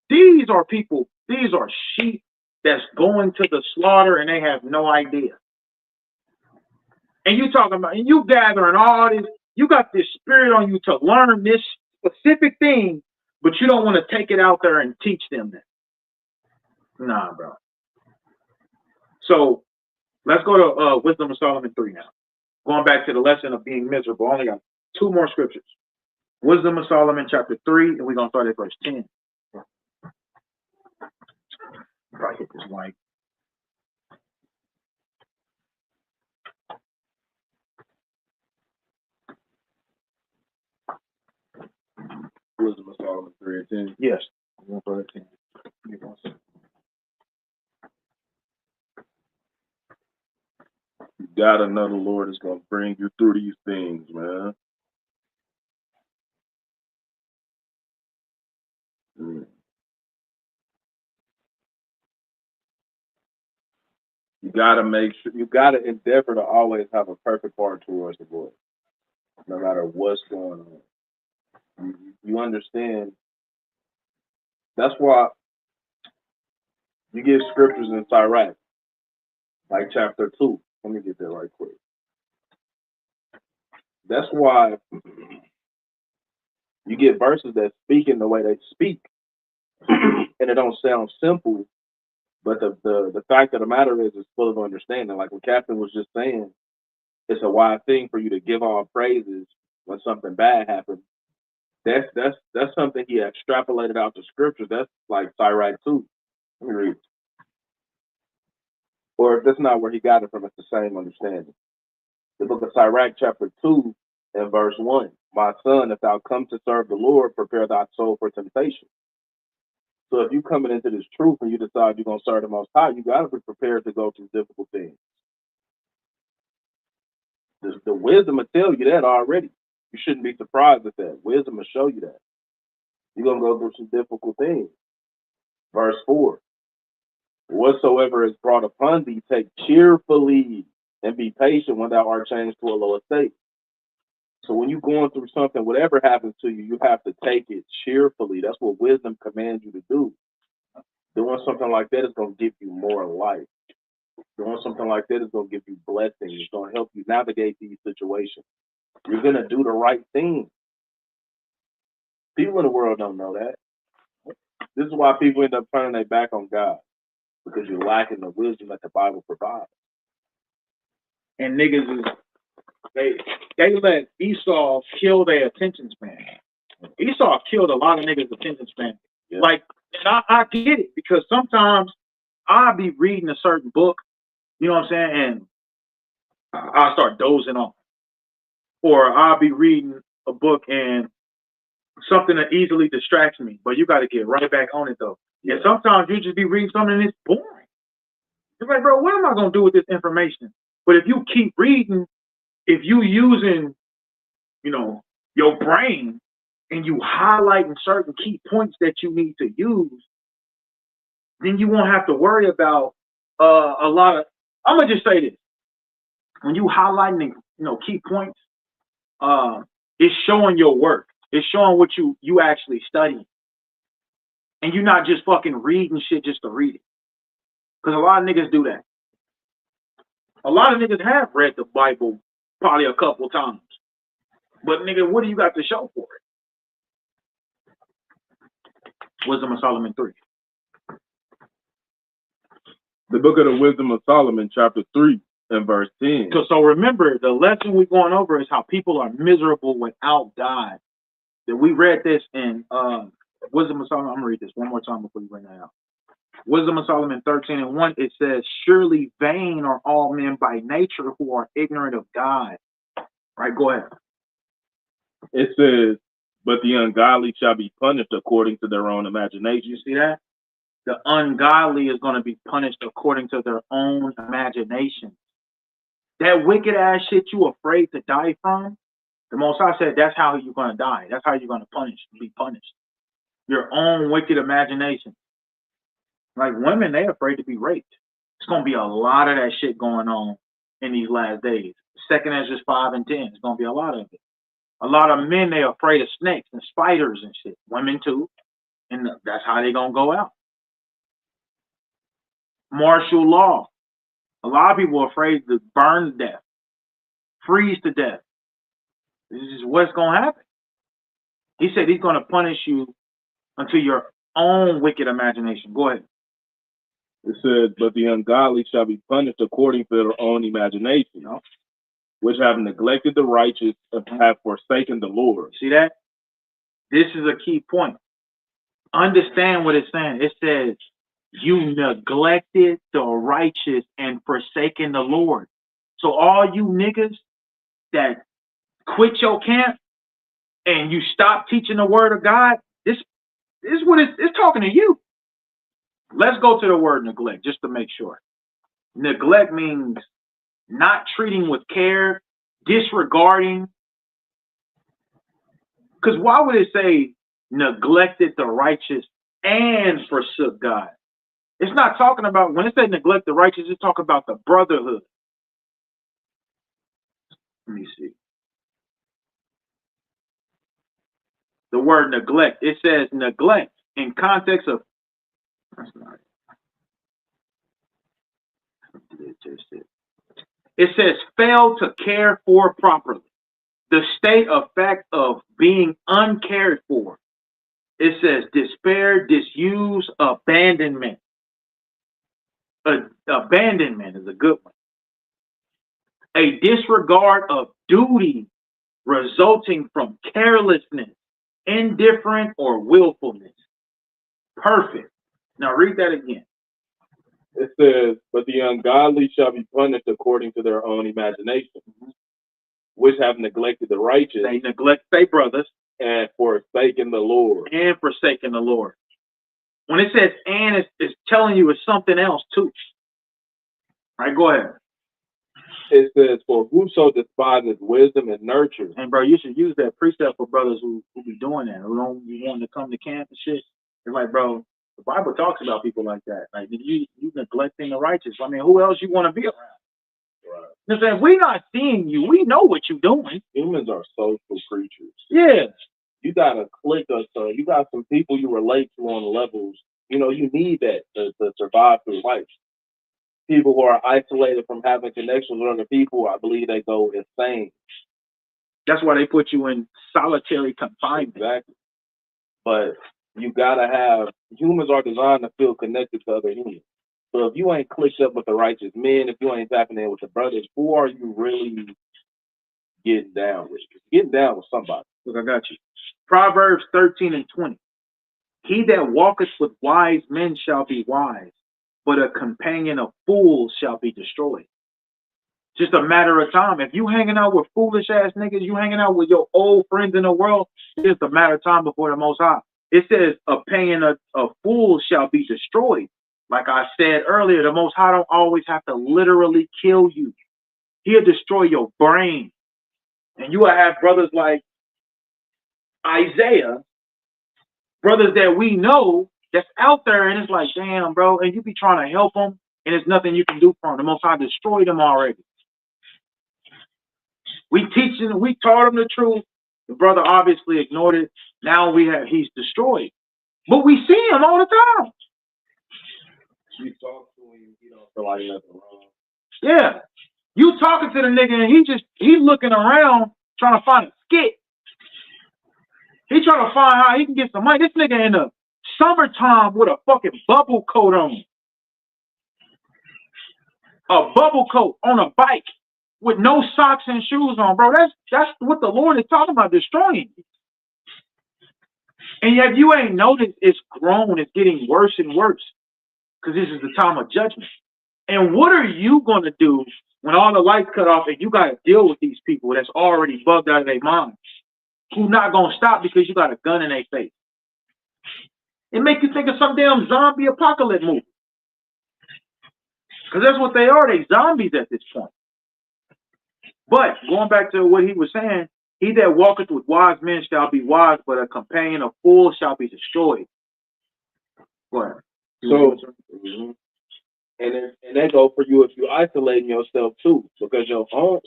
these are people, these are sheep that's going to the slaughter and they have no idea. And you talking about, and you gathering all this, you got this spirit on you to learn this specific thing, but you don't want to take it out there and teach them that. Nah, bro. So let's go to Wisdom of Solomon 3 now. Going back to the lesson of being miserable. Only got 2 more scriptures. Wisdom of Solomon chapter 3, and we're going to start at verse 10. Probably hit this mic. Wisdom of Solomon 3 and 10. Yes. I'm going to start at 10. Give me 1 second. You gotta know the Lord is gonna bring you through these things, man. You gotta make sure, you gotta endeavor to always have a perfect heart towards the Lord, no matter what's going on. You understand? That's why you get scriptures in Sirach, like chapter 2. Let me get that right quick. That's why you get verses that speak in the way they speak, and it don't sound simple, but the fact of the matter is it's full of understanding. Like what Captain was just saying, it's a wide thing for you to give all praises when something bad happens. That's something he extrapolated out to scripture. That's like Sirach 2. Let me read. Or if that's not where he got it from, it's the same understanding. The book of Sirach, chapter 2, and verse 1. My son, if thou come to serve the Lord, prepare thy soul for temptation. So if you coming into this truth and you decide you're going to serve the Most High, you got to be prepared to go through difficult things. The wisdom will tell you that already. You shouldn't be surprised at that. Wisdom will show you that. You're going to go through some difficult things. Verse 4. Whatsoever is brought upon thee, take cheerfully and be patient when thou art changed to a low estate. So when you're going through something, whatever happens to you, you have to take it cheerfully. That's what wisdom commands you to do. Doing something like that is going to give you more life. Doing something like that is going to give you blessings. It's going to help you navigate these situations. You're going to do the right thing. People in the world don't know that. This is why people end up turning their back on God, because you're lacking the wisdom that the Bible provides. And niggas is, they let Esau kill their attention span. Esau killed a lot of niggas' attention span. Yeah. Like, and I get it, because sometimes I'll be reading a certain book, you know what I'm saying, and I'll start dozing off. Or I'll be reading a book and something that easily distracts me, but you got to get right back on it, though. Yeah. And sometimes you just be reading something and it's boring. It's like, bro, what am I going to do with this information? But if you keep reading, if you using, you know, your brain and you highlighting certain key points that you need to use, then you won't have to worry about a lot of, I'm going to just say this. when you highlighting, key points, it's showing your work. It's showing what you actually study. And you're not just fucking reading shit just to read it. Because a lot of niggas do that. A lot of niggas have read the Bible probably a couple times. But nigga, what do you got to show for it? Wisdom of Solomon 3. The book of the Wisdom of Solomon, chapter 3 and verse 10. So remember, the lesson we're going over is how people are miserable without God. That we read this in Wisdom of Solomon. I'm going to read this one more time before you bring that out. Wisdom of Solomon 13 and 1, it says, surely vain are all men by nature who are ignorant of God. Right, go ahead. It says, but the ungodly shall be punished according to their own imagination. You see that? The ungodly is going to be punished according to their own imagination. That wicked ass shit you afraid to die from, the Most High said that's how you're going to die. That's how you're going to be punished. Your own wicked imagination. Like women, they're afraid to be raped. It's going to be a lot of that shit going on in these last days. 2 Ezra 5 and 10. It's going to be a lot of it. A lot of men, they're afraid of snakes and spiders and shit. Women too. And that's how they're going to go out. Martial law. A lot of people are afraid to burn to death, freeze to death. This is what's going to happen. He said he's going to punish you unto your own wicked imagination. Go ahead. It said, but the ungodly shall be punished according to their own imagination, which have neglected the righteous and have forsaken the Lord. See that? This is a key point. Understand what it's saying. It says, you neglected the righteous and forsaken the Lord. So all you niggas that quit your camp and you stop teaching the word of God, this is what it's talking to you. Let's go to the word neglect just to make sure. Neglect means not treating with care, disregarding. Because why would it say neglected the righteous and forsook God? It's not talking about, when it says neglect the righteous, it's talking about the brotherhood. Let me see. The word neglect, it says neglect in context of, that's not it. It says fail to care for properly. The state of fact of being uncared for. It says despair, disuse, abandonment. Abandonment is a good one. A disregard of duty resulting from carelessness, indifference, or willfulness. Perfect. Now read that again. It says, but the ungodly shall be punished according to their own imagination, which have neglected the righteous. They neglect their brothers. And forsaken the Lord. And forsaken the Lord. When it says and, it's telling you it's something else too. All right, go ahead. It says, for whoso despises wisdom and nurture. And bro, you should use that precept for brothers who be doing that, who don't be wanting to come to camp and shit. It's like, bro, the Bible talks about people like that. Like you neglecting the righteous. I mean, who else you want to be around? Right. You know what I'm saying? We're not seeing you. We know what you're doing. Humans are social creatures. Yeah. You gotta click us. You got some people you relate to on levels. You know, you need that to survive through life. People who are isolated from having connections with other people, I believe they go insane. That's why they put you in solitary confinement. Exactly. But you gotta have, humans are designed to feel connected to other humans. So if you ain't clicked up with the righteous men, if you ain't tapping in with the brothers, who are you really getting down with? Getting down with somebody. Look, I got you. Proverbs 13 and 20. He that walketh with wise men shall be wise, but a companion of fools shall be destroyed. Just a matter of time. If you hanging out with foolish ass niggas, you hanging out with your old friends in the world, it's just a matter of time before the Most High. It says a companion of fools shall be destroyed. Like I said earlier, the Most High don't always have to literally kill you. He'll destroy your brain. And you will have brothers like Isaiah, brothers that we know that's out there, and it's like, damn, bro, and you be trying to help them, and there's nothing you can do for them. The Most High destroyed them already. We taught him the truth. The brother obviously ignored it. Now he's destroyed. But we see him all the time. You talk to him, you don't feel like nothing wrong. Yeah. You talking to the nigga and he looking around trying to find a skit. He trying to find how he can get some money. This nigga in the summertime with a fucking bubble coat on. A bubble coat on a bike with no socks and shoes on, bro. That's what the Lord is talking about, destroying. And yet you ain't noticed it's grown, it's getting worse and worse. Because this is the time of judgment. And what are you going to do when all the lights cut off and you got to deal with these people that's already bugged out of their minds? Who not going to stop because you got a gun in their face? It make you think of some damn zombie apocalypse movie. Because that's what they are. They zombies at this point. But going back to what he was saying, he that walketh with wise men shall be wise, but a companion of fools shall be destroyed. What? So, and that go for you if you isolating yourself too, because your own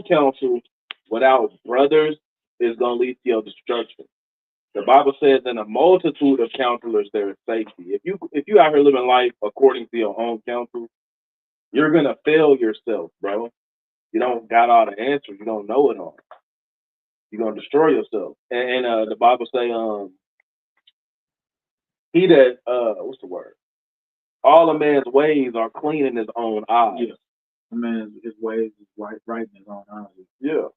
counsel without brothers is gonna lead to your destruction. The Bible says, "In a multitude of counselors there is safety." If you out here living life according to your own counsel, you're gonna fail yourself, bro. You don't got all the answers. You don't know it all. You're gonna destroy yourself. And the Bible say, he that what's the word? All a man's ways are clean in his own eyes. Yeah. A man's his ways is right in his own eyes. Yeah.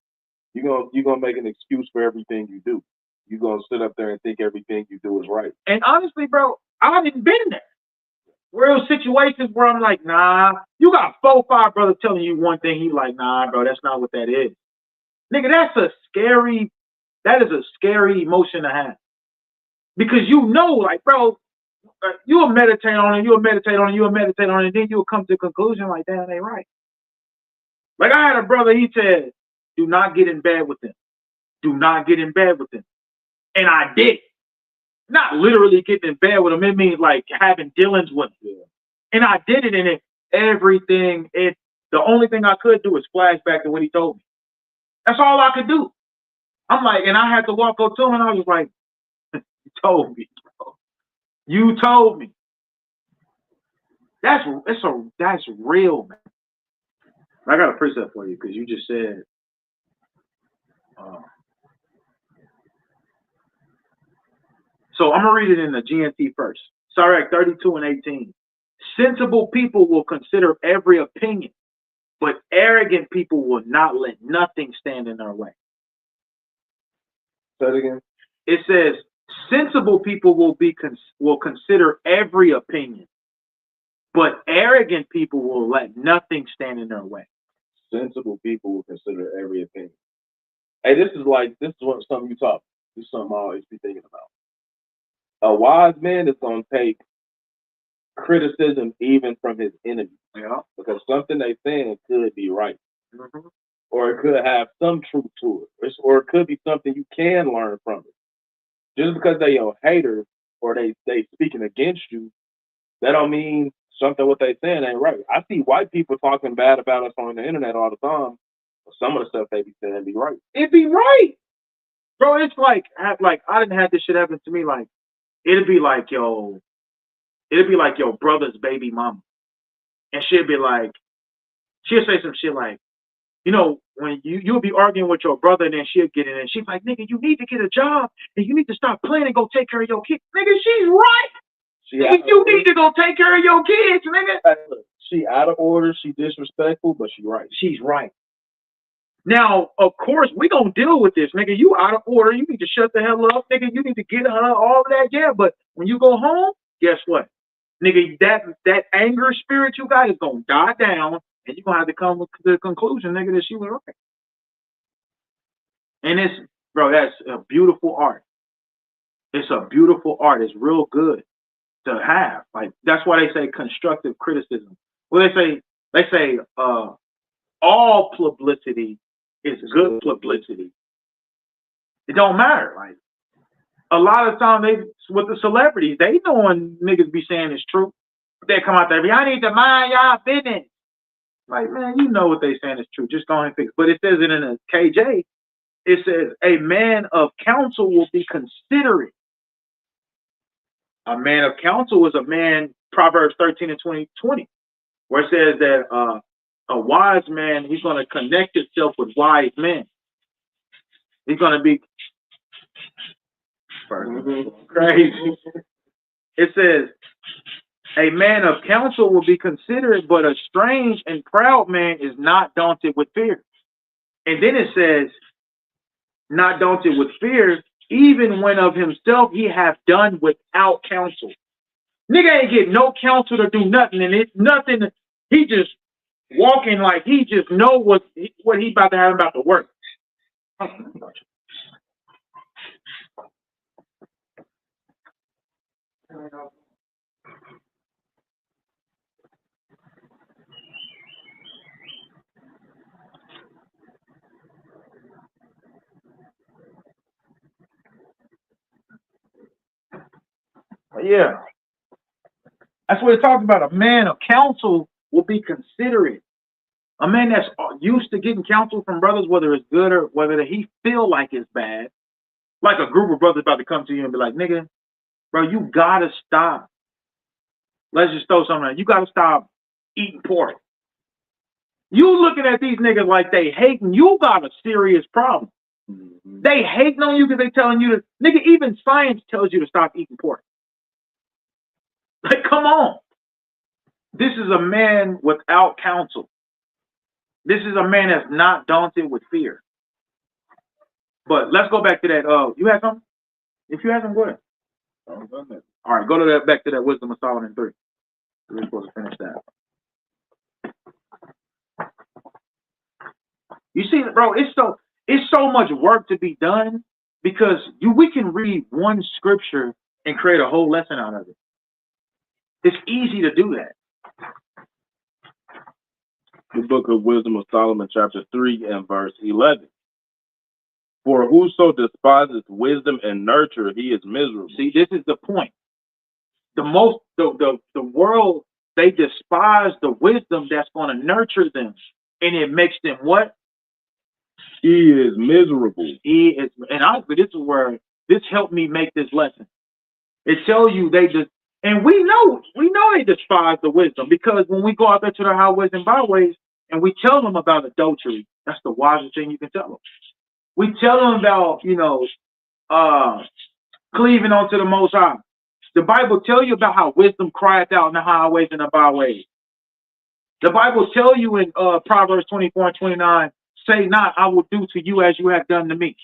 You're gonna make an excuse for everything you do. You're gonna sit up there and think everything you do is right. And honestly, bro, I didn't been there. Where there situations where I'm like, nah, you got 4 or 5 brothers telling you one thing, you like, nah, bro, that's not what that is. Nigga, that is a scary emotion to have. Because you know, like, bro, you'll meditate on it, and then you'll come to the conclusion like, damn, they right. Like, I had a brother, he said, do not get in bed with them. Do not get in bed with them. And I did. Not literally getting in bed with them. It means like having dealings with them. And I did it, and the only thing I could do is flash back to what he told me. That's all I could do. I'm like, and I had to walk up to him, and I was like, you told me, bro. You told me. That's real, man. I got a precept for you because you just said, so I'm going to read it in the GNT first. Sirach 32 and 18. Sensible people will consider every opinion, but arrogant people will not let nothing stand in their way. Say it again. It says, sensible people will consider every opinion, but arrogant people will let nothing stand in their way. Sensible people will consider every opinion. Hey, this is something you talk. This is something I always be thinking about. A wise man is going to take criticism even from his enemies. Yeah. Because something they saying could be right. Mm-hmm. Or it could have some truth to it. Or it could be something you can learn from it. Just because they are haters or they speaking against you, that don't mean something what they saying ain't right. I see white people talking bad about us on the internet all the time. But some of the stuff they be saying be right. It be right. Bro, it's like I didn't have this shit happen to me. Like, it'd be like your brother's baby mama. And she'll say some shit like, you know, when you'll be arguing with your brother and then she'll get in and she's like, nigga, you need to get a job and you need to stop playing and go take care of your kids. Nigga, she's right. You need to go take care of your kids, nigga. Hey, look, she out of order, she disrespectful, but she right. She's right. Now, of course, we gonna deal with this, nigga. You out of order. You need to shut the hell up, nigga. You need to get her, all of that, yeah. But when you go home, guess what? Nigga, that anger spirit you got is gonna die down, and you're gonna have to come to the conclusion, nigga, that she was right. And that's a beautiful art. It's a beautiful art. It's real good to have. Like, that's why they say constructive criticism. Well, they say all publicity is good publicity. It don't matter. Like, a lot of time with the celebrities, they know when niggas be saying it's true. They come out there, I need to mind y'all business. Like, man, you know what they saying is true. Just go ahead and fix it. But it says it in a KJ. It says, a man of counsel will be considerate. A man of counsel is a man, Proverbs 13 and 20, where it says that a wise man, he's going to connect himself with wise men. He's going to be crazy. It says, a man of counsel will be considerate, but a strange and proud man is not daunted with fear. And then it says, not daunted with fear, even when of himself he hath done without counsel. Nigga ain't get no counsel to do nothing, and it's nothing. He just walking like he just know what he about to have about to work. Yeah. That's what it talks about. A man of counsel will be considerate. A man that's used to getting counsel from brothers, whether it's good or whether he feel like it's bad. Like a group of brothers about to come to you and be like, nigga, bro, you gotta stop. Let's just throw something out. You gotta stop eating pork. You looking at these niggas like they hating. You got a serious problem. Mm-hmm. They hating on you because they telling you to, nigga, even science tells you to stop eating pork. Like, come on. This is a man without counsel. This is a man that's not daunted with fear. But let's go back to that. You had something? If you had something, go ahead. All right, go to that, back to that Wisdom of Solomon 3. We're supposed to finish that. You see, bro, it's so much work to be done because we can read one scripture and create a whole lesson out of it. It's easy to do that. The book of Wisdom of Solomon, chapter 3 and verse 11. For whoso despises wisdom and nurture, he is miserable. See, this is the point. The world, they despise the wisdom that's going to nurture them. And it makes them what? He is miserable. He is, and honestly, this is where this helped me make this lesson. It tells you they just, and we know they despise the wisdom because when we go out there to their highways and byways and we tell them about adultery, that's the wisest thing you can tell them. We tell them about, cleaving onto the Most High. The Bible tell you about how wisdom crieth out in the highways and the byways. The Bible tell you in Proverbs 24 and 29, say not, I will do to you as you have done to me.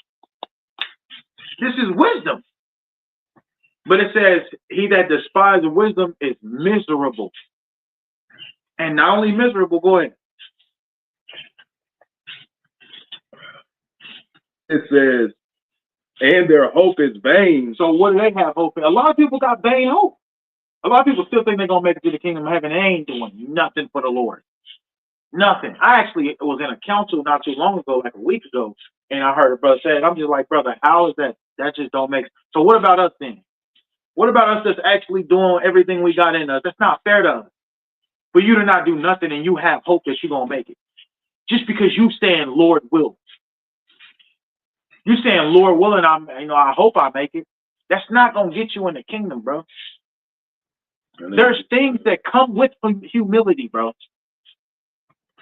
This is wisdom. But it says, he that despises wisdom is miserable. And not only miserable, go ahead. It says, and their hope is vain. So what do they have hope in? A lot of people got vain hope. A lot of people still think they're going to make it to the kingdom of heaven. They ain't doing nothing for the Lord. Nothing. I actually was in a council not too long ago, like a week ago, and I heard a brother say it. I'm just like, brother, how is that? That just don't make sense. So what about us then? What about us that's actually doing everything we got in us? That's not fair to us. For you to not do nothing and you have hope that you're going to make it. Just because you saying Lord will. You saying Lord willing, I hope I make it. That's not going to get you in the kingdom, bro. There's things that come with humility, bro.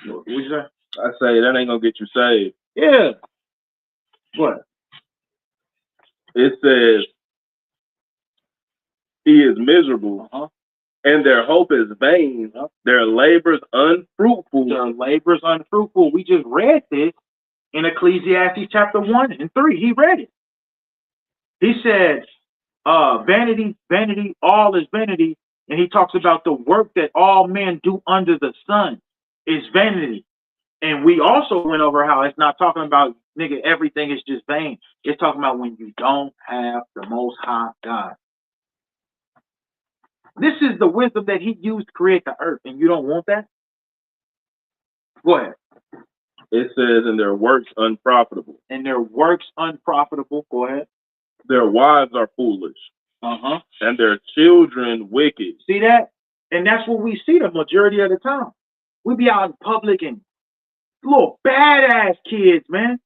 What you say? I say that ain't going to get you saved. Yeah. What? It says, he is miserable, and their hope is vain. Their labors unfruitful. Their labors unfruitful. We just read this in Ecclesiastes chapter 1 and 3. He read it. He said, vanity, vanity, all is vanity. And he talks about the work that all men do under the sun is vanity. And we also went over how it's not talking about, nigga, everything is just vain. It's talking about when you don't have the Most High God. This is the wisdom that he used to create the earth, and you don't want that? Go ahead. It says, and their works unprofitable. And their works unprofitable. Go ahead. Their wives are foolish. And their children wicked. See that? And that's what we see the majority of the time. We be out in public and little badass kids, man.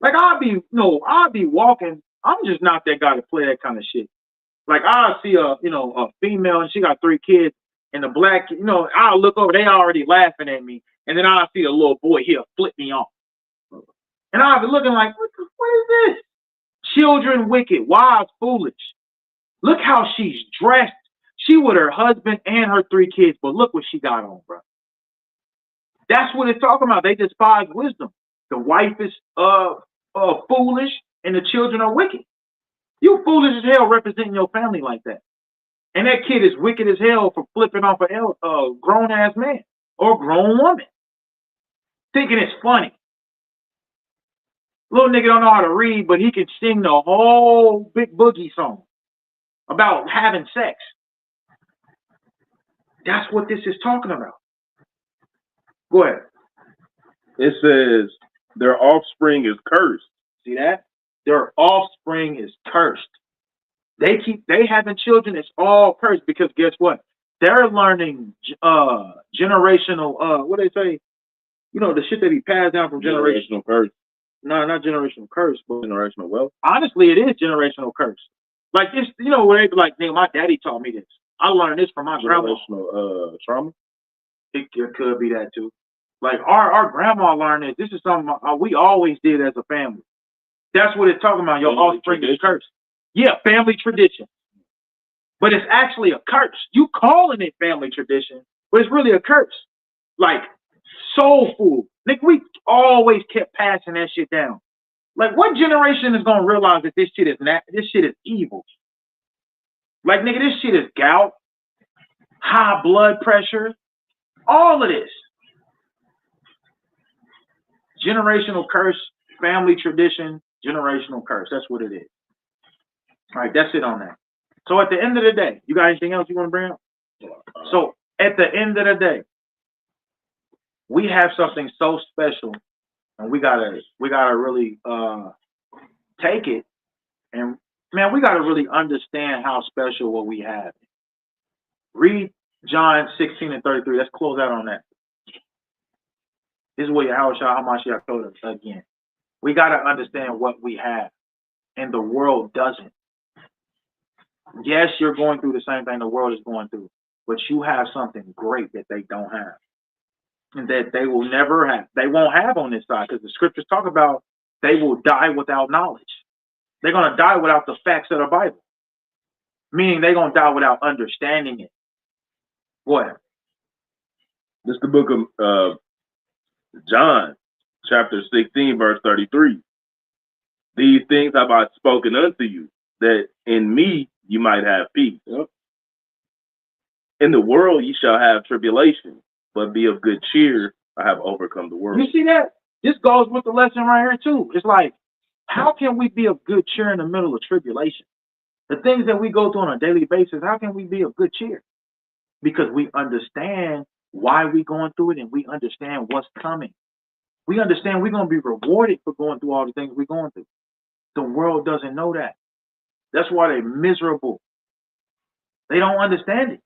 Like I'll be walking. I'm just not that guy to play that kind of shit. Like I'll see a female and she got 3 kids and the black, I'll look over, they already laughing at me. And then I'll see a little boy here flip me off. And I'll be looking like, what is this? Children wicked, wise, foolish. Look how she's dressed. She with her husband and her 3 kids, but look what she got on, bro. That's what it's talking about. They despise wisdom. The wife is foolish and the children are wicked. You foolish as hell representing your family like that. And that kid is wicked as hell for flipping off a grown-ass man or grown woman. Thinking it's funny. Little nigga don't know how to read, but he can sing the whole Big Boogie song about having sex. That's what this is talking about. Go ahead. It says their offspring is cursed. See that? Their offspring is cursed. They having children, it's all cursed because guess what? They're learning generational what they say, the shit that he passed down from Generational curse. No, not generational curse, but Generational wealth. honestly it is generational curse. Like this, where they be like, nigga, my daddy taught me this. I learned this from my grandma. Generational trauma. It could be that too. Like our grandma learned this. This is something we always did as a family. That's what it's talking about. Your Family offspring is tradition. cursed. Yeah, family tradition. But it's actually a curse. You calling it family tradition, but it's really a curse. Like soul food. Nigga, we always kept passing that shit down. Like what generation is gonna realize that this shit is evil? Like nigga, this shit is gout, high blood pressure, all of this. Generational curse, family tradition, generational curse. That's what it is. All right, that's it on that. So at the end of the day, you got anything else you want to bring up? So at the end of the day, we have something so special, and we gotta really take it, and man, we gotta really understand how special what we have. Read John 16:33. Let's close out on that. This is what Hamashiach told us again. We gotta understand what we have, and the world doesn't. Yes, you're going through the same thing the world is going through, but you have something great that they don't have, and that they will never have. They won't have on this side, because the scriptures talk about they will die without knowledge. They're going to die without the facts of the Bible, meaning they're going to die without understanding it. What? This is the book of John, chapter 16, verse 33. These things have I spoken unto you, that in me you might have peace. Yep. In the world ye shall have tribulation, but be of good cheer. I have overcome the world. You see that? This goes with the lesson right here too. It's like, how can we be of good cheer in the middle of tribulation? The things that we go through on a daily basis, how can we be of good cheer? Because we understand why we're going through it, and we understand what's coming. We understand we're going to be rewarded for going through all the things we're going through. The world doesn't know that. That's why they're miserable. They don't understand it.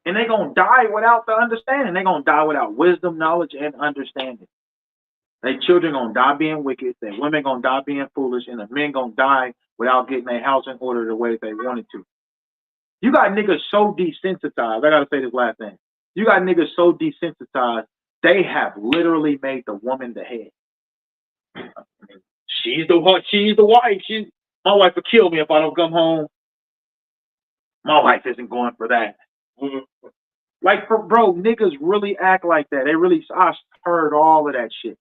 And they're going to die without the understanding. They're going to die without wisdom, knowledge, and understanding. Their children going to die being wicked. Their women going to die being foolish. And the men going to die without getting their house in order the way they wanted to. You got niggas so desensitized. I got to say this last thing. You got niggas so desensitized, they have literally made the woman the head. She's the wife. My wife would kill me if I don't come home. My wife isn't going for that. Mm-hmm. Like, bro, niggas really act like that. I've heard all of that shit.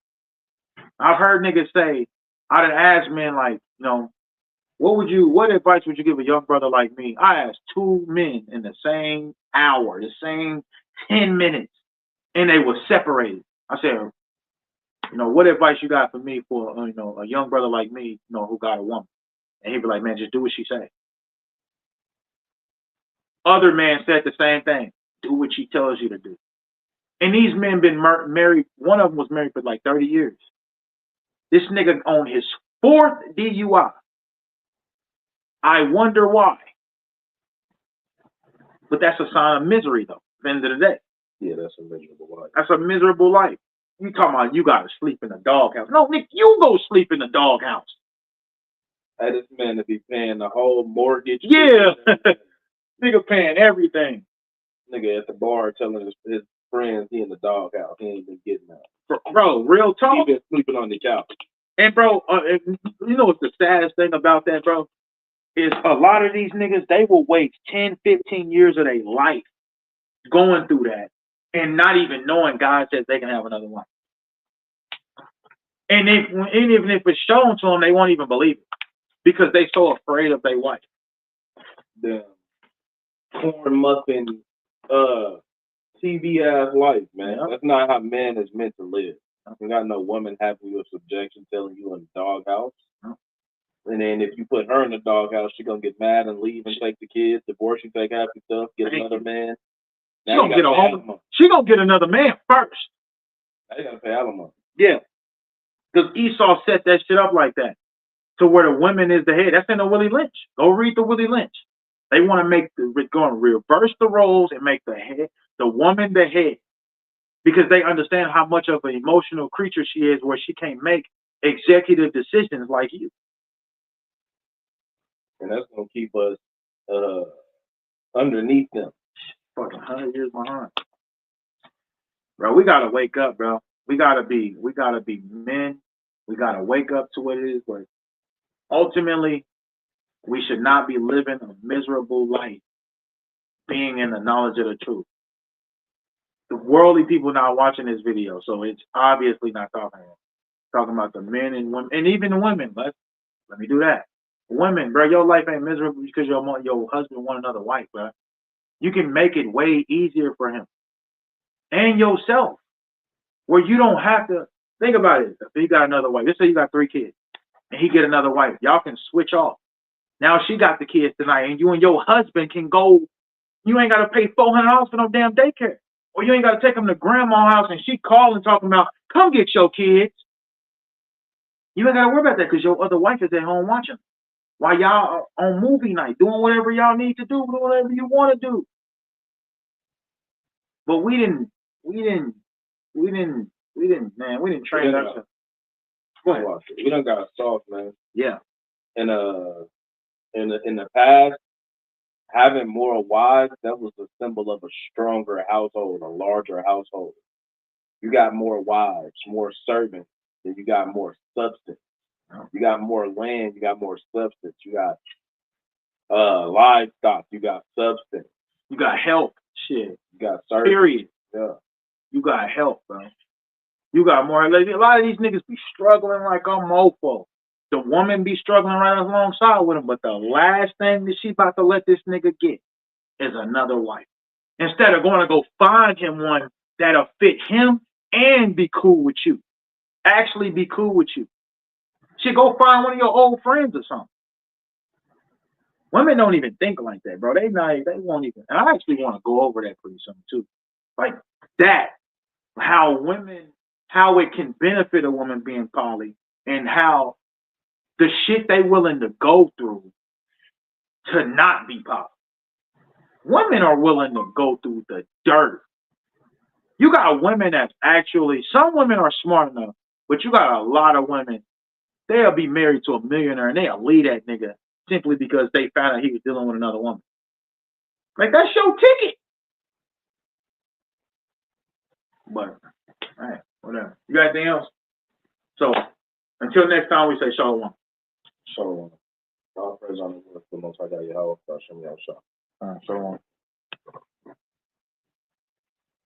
I've heard niggas say, I done asked men, like, what advice would you give a young brother like me? I asked 2 men in the same hour, the same 10 minutes, and they were separated. I said, what advice you got for me for, a young brother like me, who got a woman? And he'd be like, man, just do what she say. Other men said the same thing. Do what she tells you to do. And these men been married. One of them was married for like 30 years. This nigga on his 4th DUI. I wonder why. But that's a sign of misery, though. At the end of the day, Yeah, that's a miserable life. that's a miserable life. You talking about you gotta sleep in the doghouse? No, Nick, you go sleep in the doghouse. Hey, this man to be paying the whole mortgage. Yeah, nigga paying everything. Nigga at the bar telling his friends he in the doghouse. He ain't been getting out. Bro, real He talk. been sleeping on the couch. And bro, you know what's the saddest thing about that, bro? Is a lot of these niggas, they will waste 10, 15 years of their life going through that and not even knowing God says they can have another one. And even if it's shown to them, they won't even believe it because they so afraid of their wife. The corn muffin, TV ass life, man. Yeah. That's not how man is meant to live. You got no woman happy with subjection telling you in the doghouse. No. And then if you put her in the doghouse, she gonna get mad and leave and take the kids, divorce you, take half your stuff, get another man. She gonna get a home. She gonna get another man first. Now you gotta pay alimony. Yeah, because Esau set that shit up like that, to where the women is the head. That's in the Willie Lynch. Go read the Willie Lynch. They want to going to reverse the roles and make the woman the head, because they understand how much of an emotional creature she is, where she can't make executive decisions like you. And that's gonna keep us underneath them. Fucking 100 years behind, bro. We gotta wake up, bro. We gotta be men. We gotta wake up to what it is. But ultimately, we should not be living a miserable life, being in the knowledge of the truth. The worldly people not watching this video, so it's obviously not talking about the men and women, and even the women. Let me do that. Women, bro, your life ain't miserable because your husband want another wife, bro. You can make it way easier for him and yourself, where you don't have to think about it. If he got another wife, let's say you got 3 kids, and he get another wife, y'all can switch off. Now she got the kids tonight, and you and your husband can go. You ain't got to pay $400 for no damn daycare, or you ain't got to take them to grandma's house, and she calling talking about, come get your kids. You ain't got to worry about that because your other wife is at home watching. While y'all are on movie night, doing whatever y'all need to do, doing whatever you want to do. But we didn't train ourselves. Go ahead. We done got soft, man. Yeah. And in the past, having more wives, that was a symbol of a stronger household, a larger household. You got more wives, more servants, and you got more substance. You got more land, you got more substance. You got livestock, you got substance. You got help. Shit. You got service. Period. Yeah. You got help, bro. You got more. Like, a lot of these niggas be struggling like a mofo. The woman be struggling right alongside with him, but the last thing that she about to let this nigga get is another wife. Instead of going to go find him one that'll fit him and be cool with you. Actually be cool with you. She go find one of your old friends or something. Women don't even think like that, bro. They won't even. And I actually want to go over that pretty soon too. Like that. How it can benefit a woman being poly, and how the shit they willing to go through to not be poly. Women are willing to go through the dirt. You got women that's actually, some women are smart enough, but you got a lot of women, they'll be married to a millionaire and they'll leave that nigga simply because they found out he was dealing with another woman. Like, that's your ticket. But, all right, whatever. You got anything else? So, until next time, we say shalom. Shalom. All praise on the Lord, the Most High God, Yahweh, Hashem, Yahshua. Shalom.